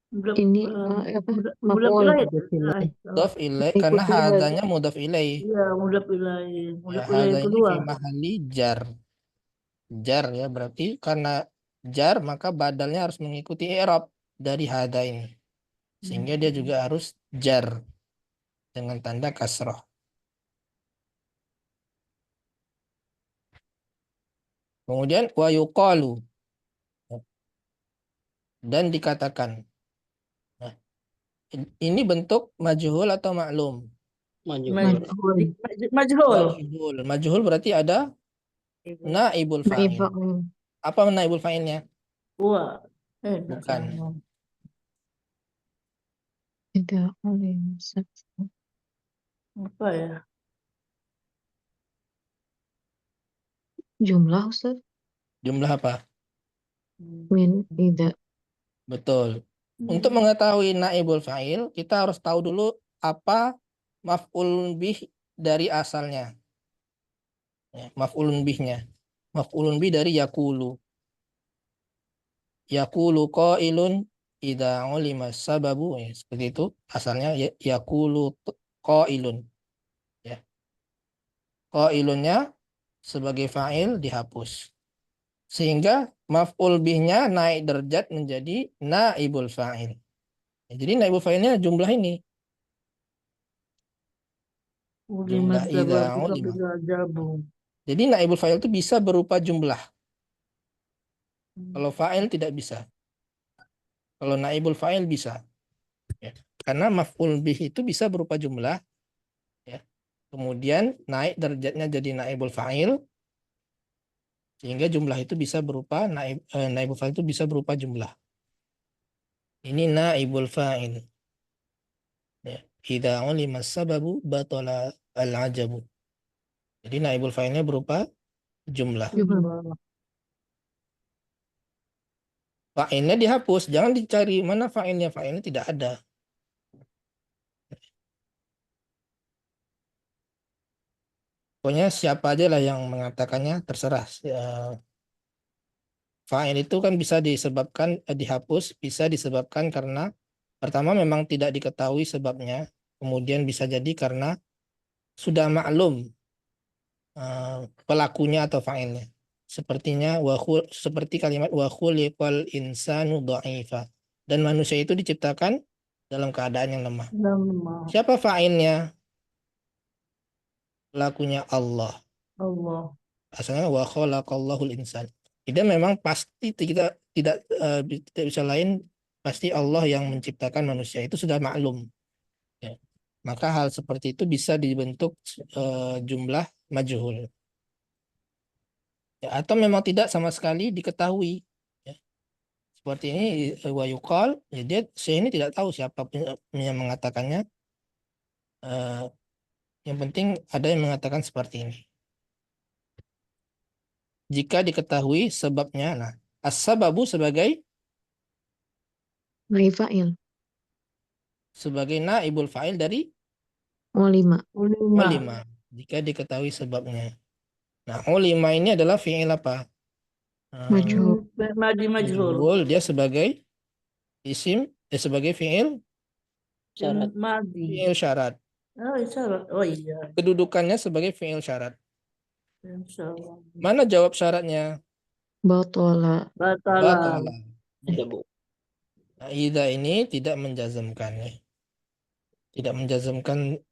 Ini
Mudhaf ilaih karena hadanya mudhaf ilaih.
Iya, mudhaf ilaih.
Ya,
Mudhaf ilaih
hada ini
kedua.
fi mahalli jar. Jar ya, berarti karena jar maka badalnya harus mengikuti i'rab dari hada ini. Sehingga dia juga harus jar dengan tanda kasrah. Kemudian wa yuqalu dan dikatakan. Nah, ini bentuk majhul atau maklum?
Majhul.
Majhul berarti ada naibul fa'il. Apa naibul fa'ilnya?
Huwa.
Bukan.
Tidak
Apa ya?
jumlah Ustaz.
Jumlah apa?
Tidak.
Betul. Untuk mengetahui naibul fa'il, kita harus tahu dulu apa maf'ulun bih dari asalnya. Ya, maf'ulun bihnya. Maf'ulun bih dari yakulu. Yakulu qailun idza ulima sababu. Ya, seperti itu. Asalnya yakulu qailun. Ya. Qailunnya sebagai fa'il dihapus. Sehingga maf'ul bihnya naik derajat menjadi naibul fa'il. Ya, jadi naibul fa'ilnya jumlah ini. Jumlah idza ulima. Jadi naibul fa'il itu bisa berupa jumlah. Kalau fa'il tidak bisa. Kalau naibul fa'il bisa. Ya. Karena maf'ul bih itu bisa berupa jumlah. Ya. Kemudian naik derajatnya jadi naibul fa'il. Sehingga jumlah itu bisa berupa naibul fa'il itu bisa berupa jumlah. Ini naibul fa'il. Ya. Idza ulima sababu batala al-ajabu. Jadi naibul fa'ilnya berupa jumlah. Fa'ilnya dihapus, jangan dicari mana fa'ilnya. Fa'ilnya tidak ada. Pokoknya siapa aja lah yang mengatakannya terserah. Fa'il itu kan bisa disebabkan dihapus, bisa disebabkan karena pertama memang tidak diketahui sebabnya, kemudian bisa jadi karena sudah maklum pelakunya atau fa'ilnya. Seperti kalimat wa khuliqal insanu dha'ifa. Dan manusia itu diciptakan dalam keadaan yang lemah.
Nama
Siapa fa'ilnya? Pelakunya Allah.
Allah.
Asalnya wa khalaqallahul insan. Jadi memang pasti kita tidak bisa lain, pasti Allah yang menciptakan manusia itu sudah maklum. Ya. Maka hal seperti itu bisa dibentuk jumlah majhul. Ya, atau memang tidak sama sekali diketahui. Ya. Seperti ini wa yuqal, ya saya ini tidak tahu siapa yang mengatakannya. Yang penting ada yang mengatakan seperti ini. Jika diketahui sebabnya, nah as-sababu sebagai
Fa'il.
naibul fa'il dari
Ulima.
Ulima.
ulima. Jika diketahui sebabnya. Nah, ulima ini adalah fi'il apa?
Majhul.
Madi majhul.
Majhul, dia sebagai isim, sebagai fi'il
Syarat.
Madi.
syarat.
Oh, syarat. Oh iya.
Kedudukannya sebagai fi'il syarat.
Insyaallah.
Mana jawab syaratnya?
Batola.
Batala.
Batala.
Ada Bu.
Nah, idza ini tidak menjazmkan ya. Tidak menjazmkan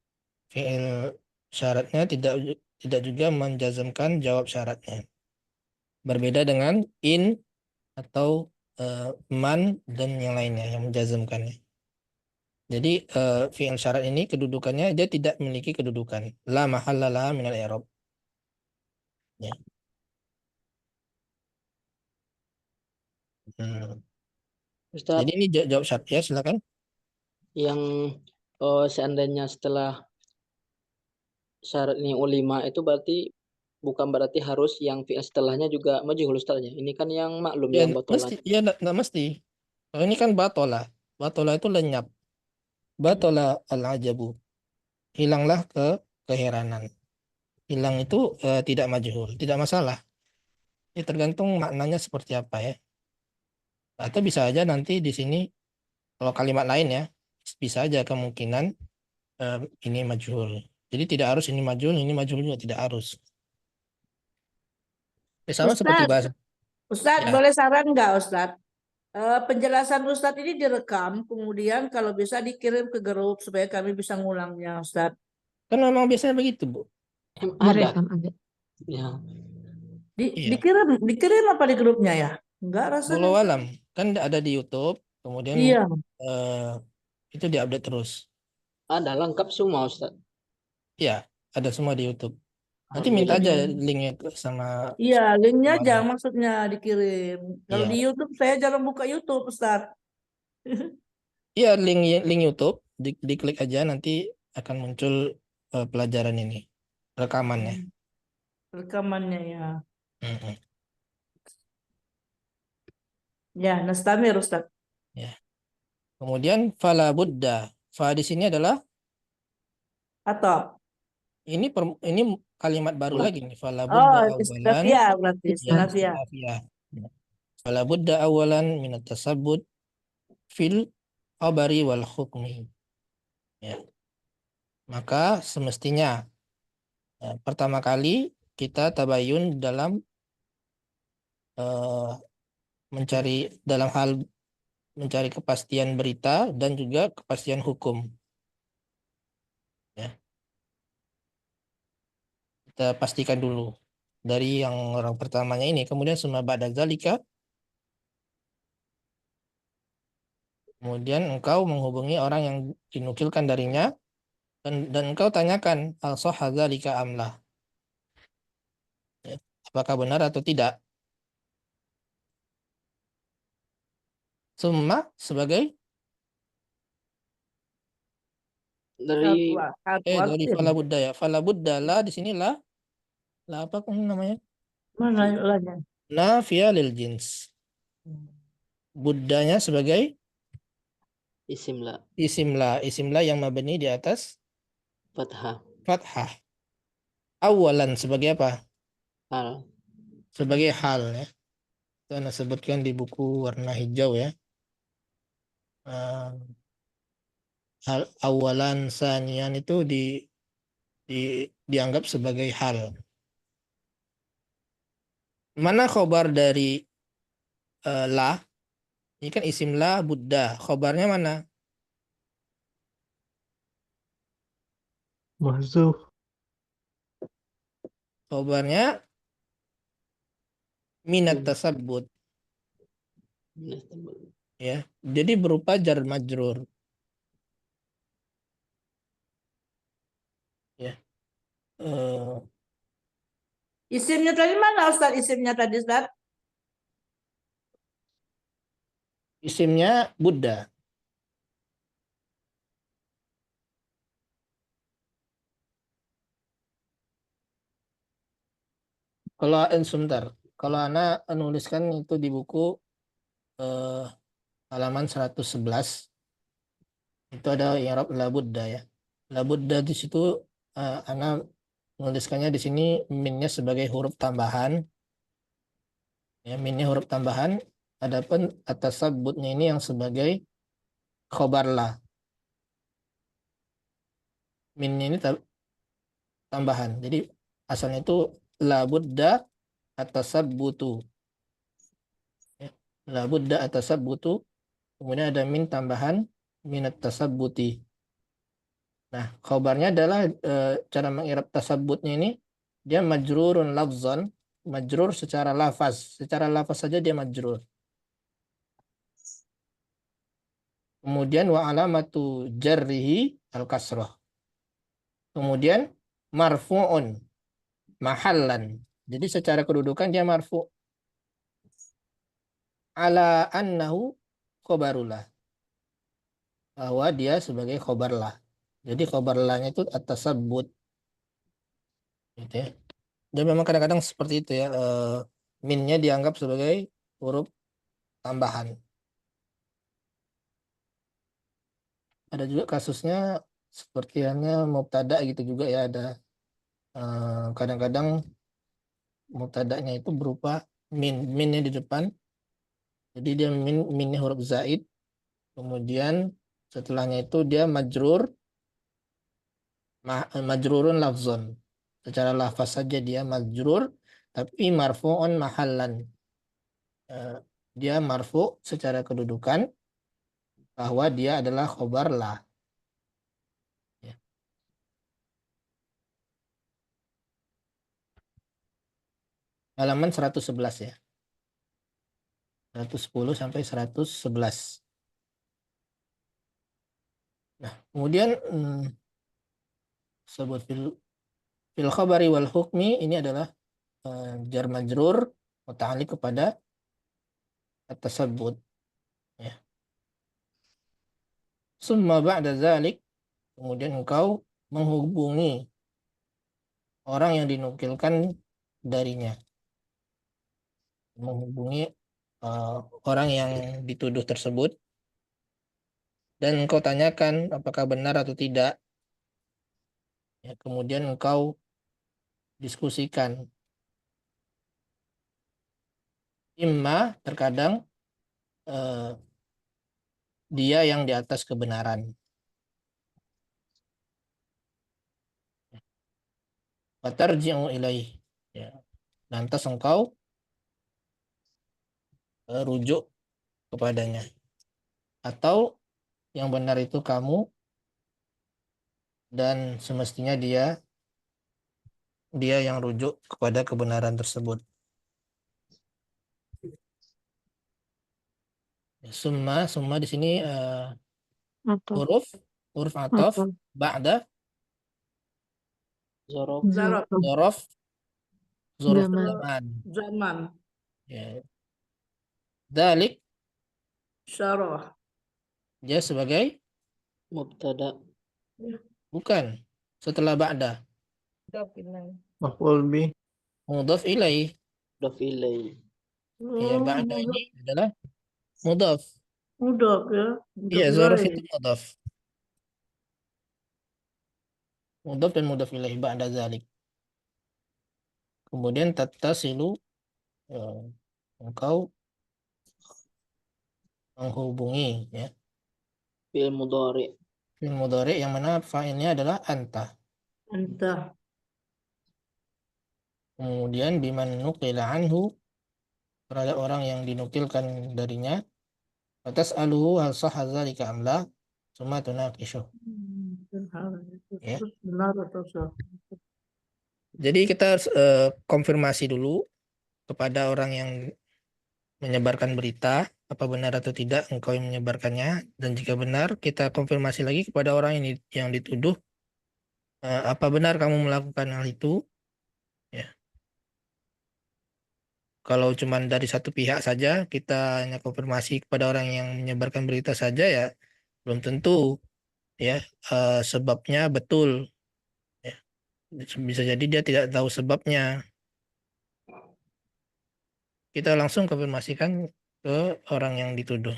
fi'il syaratnya, tidak juga menjazmkan jawab syaratnya. Berbeda dengan in atau man dan yang lainnya yang menjazmkannya. Jadi fi'il syarat ini kedudukannya dia tidak memiliki kedudukan. La mahalla laha minal i'rab. Ya.
Ustaz,
Jadi ini jawab syarat ya, silakan.
yang seandainya setelah syarat ini ulima itu berarti bukan berarti harus yang fi'il setelahnya juga majhul Ustaznya. Ini kan yang maklum
Ya
yang batolat.
mesti, ya nggak mesti. Kalau ini kan batola. Batola itu lenyap. Batola al-ajabu. Hilanglah keheranan. Hilang itu tidak majhul, tidak masalah. Ya tergantung maknanya seperti apa ya. Atau bisa aja nanti di sini kalau kalimat lain ya, bisa aja kemungkinan ini majhul. Jadi tidak harus ini majhul juga tidak harus. Ya, sama seperti
Ustaz,
bahasa.
Ustaz,
Ya,
boleh saran nggak Ustaz? Penjelasan Ustadz ini direkam, kemudian kalau bisa dikirim ke grup supaya kami bisa ngulangnya, Ustadz.
kan memang biasanya begitu, Bu.
Ada.
Direkam ada.
Ya.
Iya.
Dikirim apa di grupnya ya? Enggak rasanya.
Walau alam kan ada di YouTube, kemudian
Iya.
itu diupdate terus.
Ada lengkap semua Ustaz.
Ya, ada semua di YouTube. Nanti minta
Alhamdulillah.
aja linknya sama.
Iya, linknya aja
Kemarin.
maksudnya dikirim. Kalau
Iya.
di YouTube saya jarang buka YouTube, Ustadz.
Iya, link YouTube diklik aja nanti akan muncul pelajaran ini, rekamannya.
Rekamannya ya.
Mm-mm.
Ya, Nastamir Ustadz.
Ya. Kemudian fala budda. Fa di sini adalah
Atau
ini kalimat baru lagi nih. Fala
oh,
budda awalan.
istinafiyah berarti
Ya,
istinafiyah.
istinafiyah. Ya. Fala budda awalan minat tasabbut fil khabari wal hukmi. Ya. Maka semestinya pertama kali kita tabayun dalam dalam hal mencari kepastian berita dan juga kepastian hukum. Ya. Kita pastikan dulu dari yang orang pertamanya ini, kemudian summa ba'da zalika, kemudian engkau menghubungi orang yang dinukilkan darinya dan engkau tanyakan al sahha zalika amlah. Ya. Apakah benar atau tidak? Summa sebagai
Dari
dari fala budda ya. Fala budda la di sini la apa namanya?
Mana lahnya?
Nafiyah lil jins. Buddanya sebagai
isim la
isim la yang mabni di atas
fathah.
fathah. Awalan sebagai apa?
Hal.
Sebagai hal ya. Itu Anda sebutkan di buku warna hijau ya. Hal awalan sanian itu dianggap sebagai hal. Mana khobar dari la? Ini kan isim la Buddha. Khobarnya mana?
Mahzuf.
Khobarnya minat tasabbut ya. Jadi berupa jar majrur ya.
Isimnya tadi mana Ustaz? Isimnya tadi Ustaz?
Isimnya Buddha. Kalau sebentar, kalau Ana nuliskan itu di buku halaman 111 itu ada i'rab la Buddha ya. La Buddha di situ Ana nuliskannya di sini minnya sebagai huruf tambahan. Ya, minnya huruf tambahan. Adapun atasabbutnya ini yang sebagai khobar la. Minnya ini tambahan. Jadi asalnya itu la Buddha atasabbutu. Ya. La Buddha atasabbutu. Kemudian ada min tambahan minat tasabbuti. Nah, khobarnya adalah cara mengirab tasabbutnya ini dia majrurun lafzan, majrur secara lafaz. Secara lafaz saja dia majrur. Kemudian wa alamatu jarrihi al-kasrah. Kemudian marfu'un mahallan. Jadi secara kedudukan dia marfu' ala annahu khobarullah. Bahwa dia sebagai khobarlah. Jadi khobarlahnya itu at-tasabbut. Gitu ya. Dan memang kadang-kadang seperti itu ya. Minnya dianggap sebagai huruf tambahan. Ada juga kasusnya seperti hanya mubtada gitu juga ya. Ada kadang-kadang mubtada'nya itu berupa minnya di depan. Jadi dia minnya huruf zaid. Kemudian setelahnya itu dia majrurun lafzon. Secara lafaz saja dia majrur, tapi marfu'un mahallan. Dia marfu secara kedudukan bahwa dia adalah khobar lah. Ya. Halaman 111 ya. 110 sampai 111. Nah, kemudian sebut fil khabari wal hukmi ini adalah jar majrur muta'alliq kepada at-tasabbut ya. Summa ba'da zalik, kemudian engkau menghubungi orang yang dinukilkan darinya. Menghubungi orang yang dituduh tersebut dan engkau tanyakan apakah benar atau tidak. Ya, kemudian engkau diskusikan. Imma terkadang dia yang di atas kebenaran. Fatarji'u ilaih. Ya. Lantas engkau rujuk kepadanya. Atau yang benar itu kamu dan semestinya dia yang rujuk kepada kebenaran tersebut. Summa di sini
Atau
huruf ataf
atau
ba'da
Zorof.
Zaraf.
zorof
zaman.
zaman.
Zaman.
Ya. Dalik
Syarah.
dia sebagai
Mubtada.
bukan setelah ba'da.
Maf'ul bih.
Mudhaf ilaih.
Mudhaf ilaih.
Ya, ba'da ini adalah mudhaf.
Mudhaf ya.
Iya, zorof itu mudhaf. Mudhaf dan mudhaf ilaih ba'da zalik. kemudian tattasilu, engkau menghubungi, ya.
Fi'il mudhari.
Fi'il mudhari yang mana fa'ilnya adalah anta.
Anta.
Kemudian biman nuqila anhu, terhadap orang yang dinukilkan darinya. Atas aluhu hal sahha dzalika am la, summa tunaqishu. Ya.
Benar atau salah?
Jadi kita harus konfirmasi dulu kepada orang yang menyebarkan berita, apa benar atau tidak engkau yang menyebarkannya, dan jika benar kita konfirmasi lagi kepada orang yang dituduh, apa benar kamu melakukan hal itu, ya. Kalau cuma dari satu pihak saja kita hanya konfirmasi kepada orang yang menyebarkan berita saja, ya belum tentu, ya, sebabnya betul, ya. Bisa jadi dia tidak tahu sebabnya. Kita langsung konfirmasikan ke orang yang dituduh.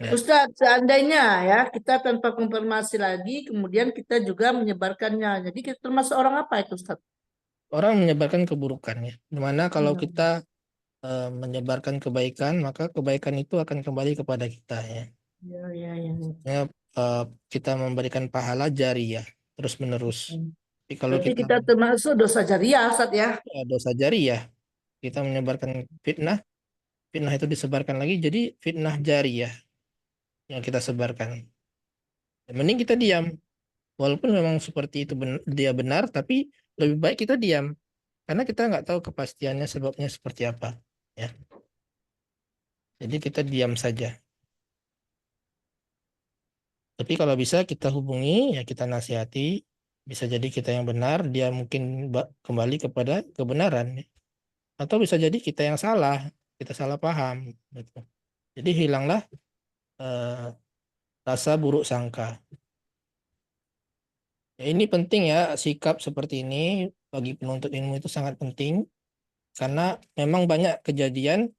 Ya.
Ustadz, seandainya ya kita tanpa konfirmasi lagi, kemudian kita juga menyebarkannya. Jadi kita termasuk orang apa itu, Ustadz?
Orang menyebarkan keburukannya. Dimana kalau
Ya.
kita menyebarkan kebaikan, maka kebaikan itu akan kembali kepada kita, ya.
Ya.
Ya, kita memberikan pahala jariyah terus menerus. Tapi kalau
Berarti
kita
kita termasuk dosa jariah, Ustadz ya?
dosa jariyah, kita menyebarkan fitnah, fitnah itu disebarkan lagi jadi fitnah jariyah yang kita sebarkan. Mending kita diam, walaupun memang seperti itu dia benar, tapi lebih baik kita diam karena kita nggak tahu kepastiannya sebabnya seperti apa, ya. Jadi kita diam saja. Tapi kalau bisa kita hubungi, ya kita nasihati. Bisa jadi kita yang benar, dia mungkin kembali kepada kebenaran, ya. Atau bisa jadi kita yang salah, kita salah paham, gitu. Jadi hilanglah rasa buruk sangka. Ya, ini penting ya, sikap seperti ini bagi penuntut ilmu itu sangat penting karena memang banyak kejadian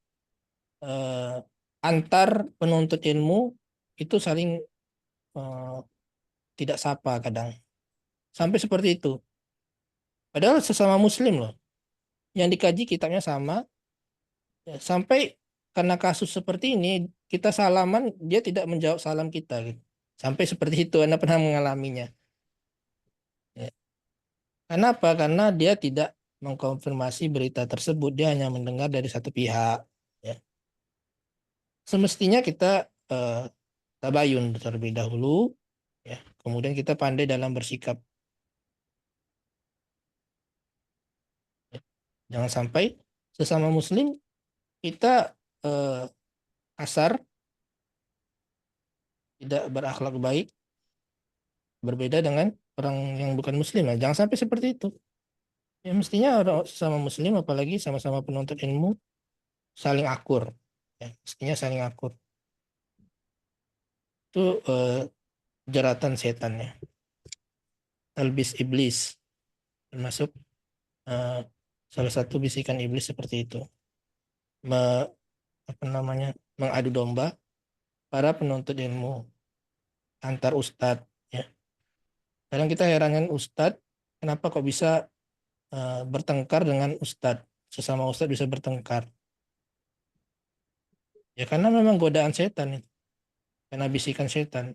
antar penuntut ilmu itu saling tidak sapa kadang. Sampai seperti itu. Padahal sesama muslim loh. Yang dikaji kitabnya sama. Ya, sampai karena kasus seperti ini kita salaman, dia tidak menjawab salam kita, gitu. Sampai seperti itu, Anda pernah mengalaminya. Ya. Kenapa? Karena dia tidak mengkonfirmasi berita tersebut, dia hanya mendengar dari satu pihak, ya. Semestinya kita tabayun terlebih dahulu, ya. Kemudian kita pandai dalam bersikap. Ya. Jangan sampai sesama muslim kita kasar, tidak berakhlak baik, berbeda dengan orang yang bukan muslim. Nah, jangan sampai seperti itu. Ya, mestinya orang sesama muslim, apalagi sama-sama penuntut ilmu, saling akur. Ya, mestinya saling akur. Itu jeratan setannya. Talbis iblis. Termasuk salah satu bisikan iblis seperti itu. Mengadu domba para penuntut ilmu antar ustadz, ya. Kadang kita herankan ustadz, kenapa kok bisa bertengkar dengan ustadz, sesama ustadz bisa bertengkar. Ya karena memang godaan setan itu, karena bisikan setan.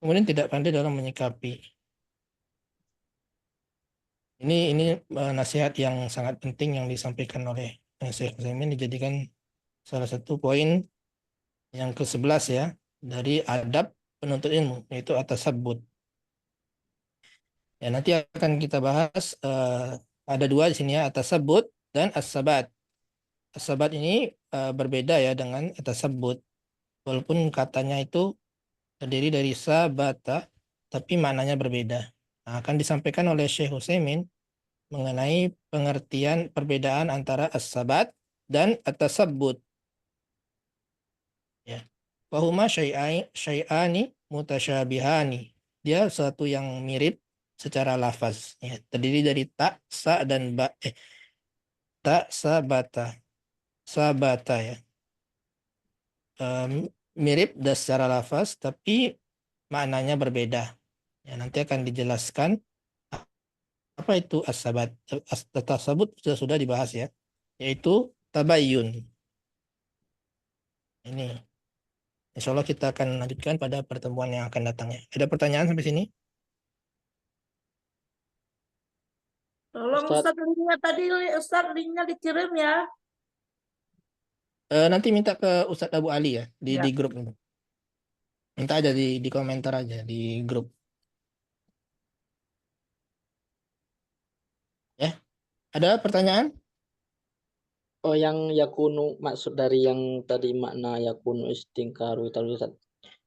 Kemudian tidak pandai dalam menyikapi. Ini nasihat yang sangat penting yang disampaikan oleh Syekh Utsaimin, dijadikan salah satu poin yang ke-11 ya dari adab penuntut ilmu, yaitu at-tasabbut. Ya, nanti akan kita bahas ada dua di sini ya, at-tasabbut dan as-sabat. As-sabat ini berbeda ya dengan at-tasabbut. Walaupun katanya itu terdiri dari sabata, tapi maknanya berbeda. Nah, akan disampaikan oleh Syekh Utsaimin mengenai pengertian perbedaan antara as-sabat dan at-tasabbut. Ya. Wahuma syai'ani mutasyabihani. Dia suatu yang mirip secara lafaz, ya. Terdiri dari ta, sa dan ba. Ta, sa, bata. Sabata ya. Mirip dan secara lafaz tapi maknanya berbeda. Ya, nanti akan dijelaskan Apa itu as-sabat? Tasabut sudah dibahas ya, yaitu tabayyun. Ini insya Allah kita akan lanjutkan pada pertemuan yang akan datang ya. Ada pertanyaan sampai sini?
Tolong
Ustadz.
Ustadz linknya tadi, Ustadz linknya dikirim ya.
Nanti minta ke Ustadz Abu Ali ya
Ya.
di grup ini. Minta aja di komentar aja di grup. Ya, ada pertanyaan?
Oh, yang yakunu, maksud dari yang tadi makna yakunu istingkaru tadi Ustadz.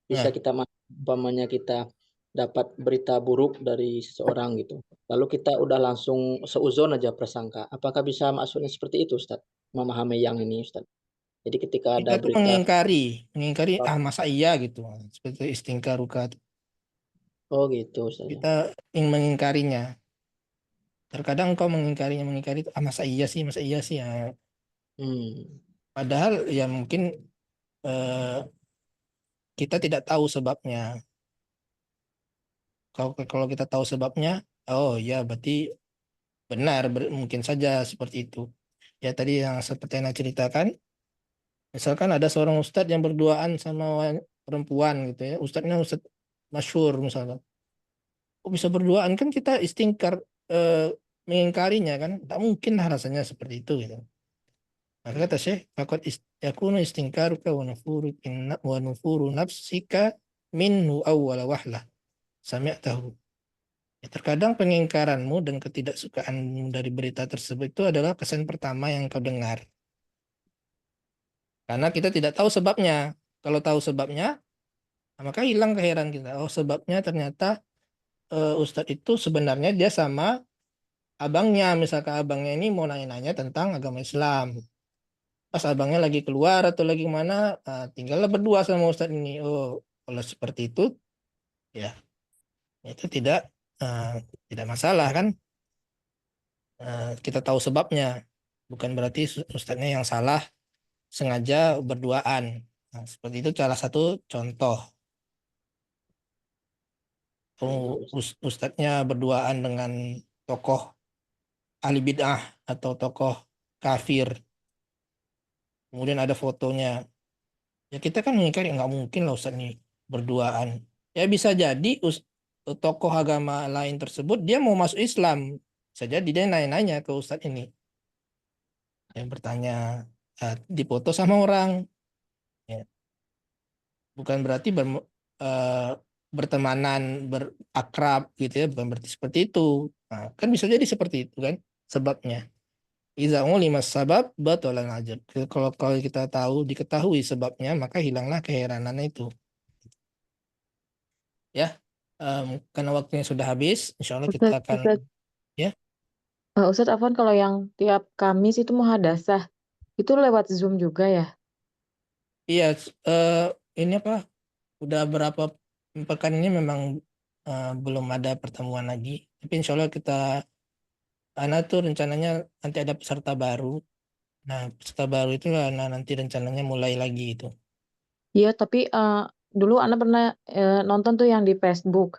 Bisa
Nah,
kita umpamanya kita dapat berita buruk dari seseorang gitu. Lalu kita udah langsung seuzon aja prasangka. Apakah bisa maksudnya seperti itu Ustadz? Memahami yang ini Ustadz. Jadi ketika
kita
ada
tuh
berita,
mengingkari masa iya gitu. Seperti istingkaruka.
oh gitu Ustadz.
Kita ingin mengingkarinya. Terkadang engkau mengingkari itu, masa iya sih ya. Padahal ya mungkin eh, kita tidak tahu sebabnya. Kalau kita tahu sebabnya, oh ya berarti benar, mungkin saja seperti itu. Ya tadi yang seperti yang saya ceritakan, misalkan ada seorang ustadz yang berduaan sama perempuan gitu ya, ustadznya ustadz masyhur misalkan. Kok bisa berduaan, kan kita mengingkarinya kan, tak mungkin lah rasanya seperti itu gitu. Maka kata Syekh, fakot yakunu istingkaruka wa nufuru nafsika minhu awwala wahlah sami'tahu. Ya, terkadang pengingkaranmu dan ketidaksukaanmu dari berita tersebut itu adalah kesan pertama yang kau dengar. Karena kita tidak tahu sebabnya. Kalau tahu sebabnya, maka hilang keheranan kita. Oh, sebabnya ternyata Ustadz itu sebenarnya dia sama abangnya. Misalkan abangnya ini mau nanya-nanya tentang agama Islam. Pas abangnya lagi keluar atau lagi mana, tinggallah berdua sama Ustadz ini. Oh, kalau seperti itu, ya itu tidak masalah kan. Kita tahu sebabnya. Bukan berarti Ustadznya yang salah sengaja berduaan. Nah, seperti itu salah satu contoh. Ustadznya berduaan dengan tokoh ahli bid'ah atau tokoh kafir. Kemudian ada fotonya. Ya kita kan mengingkari, nggak mungkin lah Ustadz ini berduaan. Ya bisa jadi tokoh agama lain tersebut dia mau masuk Islam. Bisa jadi dia nanya-nanya ke Ustadz ini. Yang bertanya, dipoto sama orang. Ya. Bukan berarti bertemanan, berakrab gitu ya, bukan berarti seperti itu. Nah, kan bisa jadi seperti itu kan sebabnya. Iza ulima sabab batalan ajab. Kalau kita diketahui sebabnya, maka hilanglah keheranan itu. Ya, karena waktunya sudah habis, insya Allah kita akan ya.
Ustadz Afwan, kalau yang tiap Kamis itu muhadasah, itu lewat Zoom juga ya?
Iya, ini apa? Udah berapa pekan ini memang belum ada pertemuan lagi. Tapi insya Allah Ana tuh rencananya nanti ada peserta baru. Nah, peserta baru itu nanti rencananya mulai lagi itu.
Iya, tapi dulu Ana pernah nonton tuh yang di Facebook.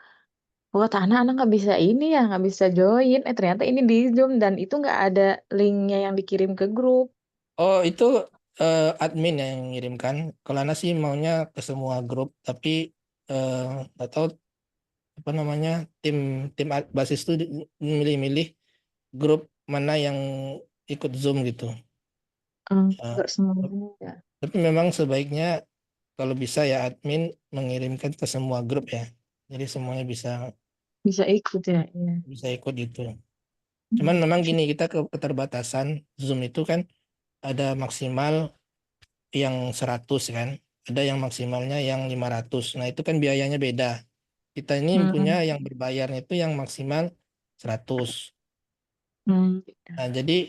Oh, kata Ana nggak bisa ini ya, nggak bisa join. Ternyata ini di Zoom dan itu nggak ada linknya yang dikirim ke grup.
Oh, itu admin yang mengirimkan. Kalau Ana sih maunya ke semua grup, tapi nggak tahu apa namanya tim tim basis itu milih-milih grup mana yang ikut Zoom gitu.
Nggak semuanya ya.
Tapi memang sebaiknya kalau bisa ya admin mengirimkan ke semua grup ya. Jadi semuanya
Bisa ikut ya. Iya.
bisa ikut gitu. Cuman memang gini, kita keterbatasan Zoom itu kan ada maksimal yang 100 kan. Ada yang maksimalnya yang 500. Nah, itu kan biayanya beda. Kita ini punya yang berbayarnya itu yang maksimal 100. Nah, jadi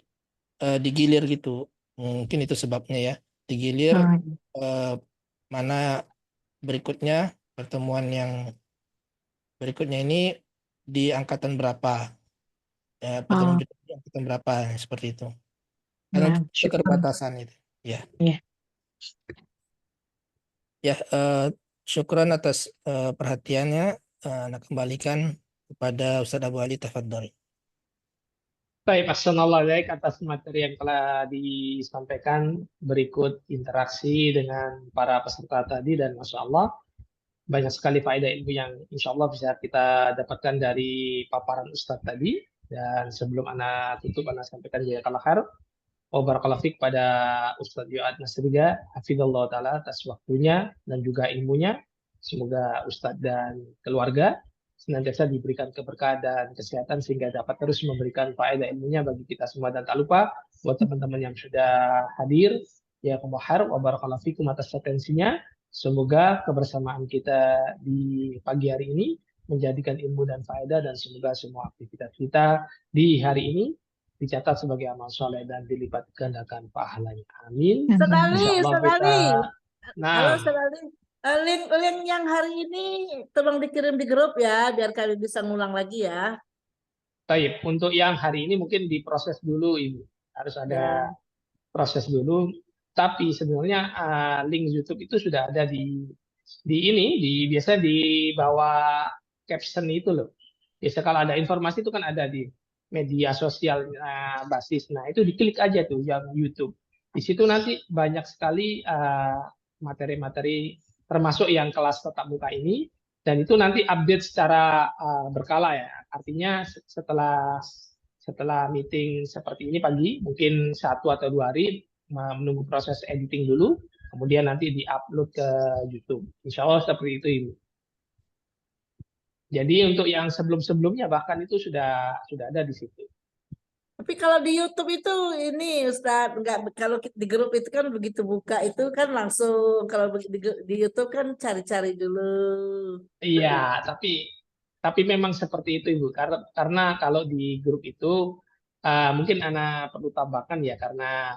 digilir gitu. Mungkin itu sebabnya ya. Digilir eh, mana berikutnya, pertemuan yang berikutnya ini di angkatan berapa. Ya, pertemuan berikutnya di angkatan berapa, seperti itu. Karena
Ya, syukur.
keterbatasan itu. Ya.
Iya.
Ya, syukran atas perhatiannya. Kembalikan kepada Ustadz Abu Ali, tafadhol.
Baik, Assalamualaikum atas materi yang telah disampaikan. Berikut interaksi dengan para peserta tadi dan Masya Allah banyak sekali faedah ilmu yang insya Allah bisa kita dapatkan dari paparan Ustadz tadi. Dan sebelum Ana tutup, Ana sampaikan jazakallah khair wa barakallahu fiik pada Ustadz Yoat Nasriga, hafizallahu taala atas waktunya dan juga ilmunya. Semoga Ustadz dan keluarga senantiasa diberikan keberkahan dan kesehatan sehingga dapat terus memberikan faedah ilmunya bagi kita semua. Dan tak lupa buat teman-teman yang sudah hadir, ya khair wa barakallahu fikum atas atensinya. Semoga kebersamaan kita di pagi hari ini menjadikan ilmu dan faedah, dan semoga semua aktivitas kita di hari ini dicatat sebagai amal soleh dan dilipat gandakan pahalanya. Amin.
Sekali,
Insyaallah
sekali.
Nah,
Halo, sekali. Link yang hari ini tolong dikirim di grup ya, biar kami bisa ngulang lagi ya.
baik. Untuk yang hari ini mungkin diproses dulu, Ibu. Harus ada proses dulu. Tapi sebenarnya link YouTube itu sudah ada di biasa di bawah caption itu loh. Biasa kalau ada informasi itu kan ada di media sosial basis. Nah, itu diklik aja tuh yang YouTube. Di situ nanti banyak sekali materi-materi termasuk yang kelas tatap muka ini, dan itu nanti update secara berkala ya. Artinya setelah meeting seperti ini pagi, mungkin 1 atau 2 hari menunggu proses editing dulu, kemudian nanti diupload ke YouTube. Insya Allah seperti itu, Ibu. Jadi untuk yang sebelum-sebelumnya bahkan itu sudah ada di situ.
Tapi kalau di YouTube itu ini Ustadz, enggak, kalau di grup itu kan begitu buka itu kan langsung, kalau di YouTube kan cari-cari dulu.
Iya, tapi memang seperti itu, Ibu. Karena kalau di grup itu mungkin Ana perlu tambahkan ya, karena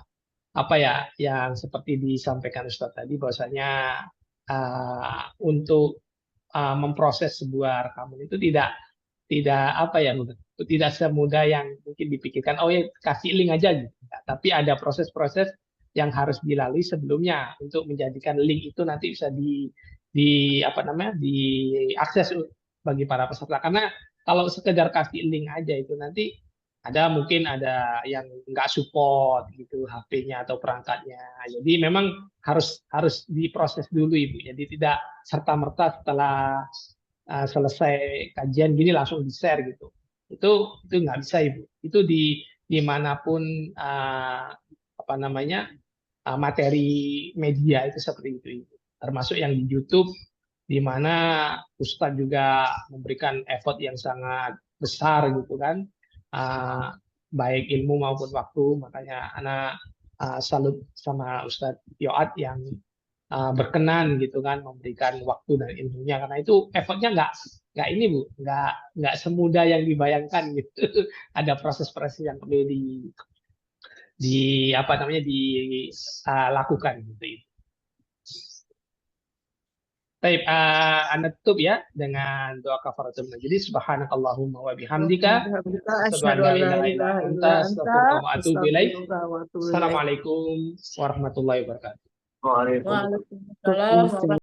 apa ya yang seperti disampaikan Ustadz tadi bahwasanya untuk memproses sebuah rekaman itu tidak apa ya, tidak semudah yang mungkin dipikirkan. Oh ya, kasih link aja gitu. Tapi ada proses-proses yang harus dilalui sebelumnya untuk menjadikan link itu nanti bisa diakses bagi para peserta. Karena kalau sekedar kasih link aja itu nanti mungkin ada yang nggak support gitu HP-nya atau perangkatnya. Jadi memang harus diproses dulu, Ibu. Jadi tidak serta-merta setelah selesai kajian gini langsung di-share gitu. Itu nggak bisa, Ibu. Itu dimanapun materi media itu seperti itu, Ibu. Termasuk yang di YouTube, di mana Ustadz juga memberikan effort yang sangat besar gitu kan. Baik ilmu maupun waktu, makanya Ana salut sama Ustadz Yoat yang berkenan gitu kan memberikan waktu dan ilmunya, karena itu effortnya nggak ini, Bu, nggak semudah yang dibayangkan gitu. Ada proses-proses yang perlu dilakukan gitu. Baik, Anda tutup ya dengan doa kafaratul majlis. Subhanakallahumma wa bihamdika asyhadu an la ilaha illa anta astaghfiruka wa atubu ilaik. Assalamualaikum warahmatullahi wabarakatuh.
Waalaikumsalam.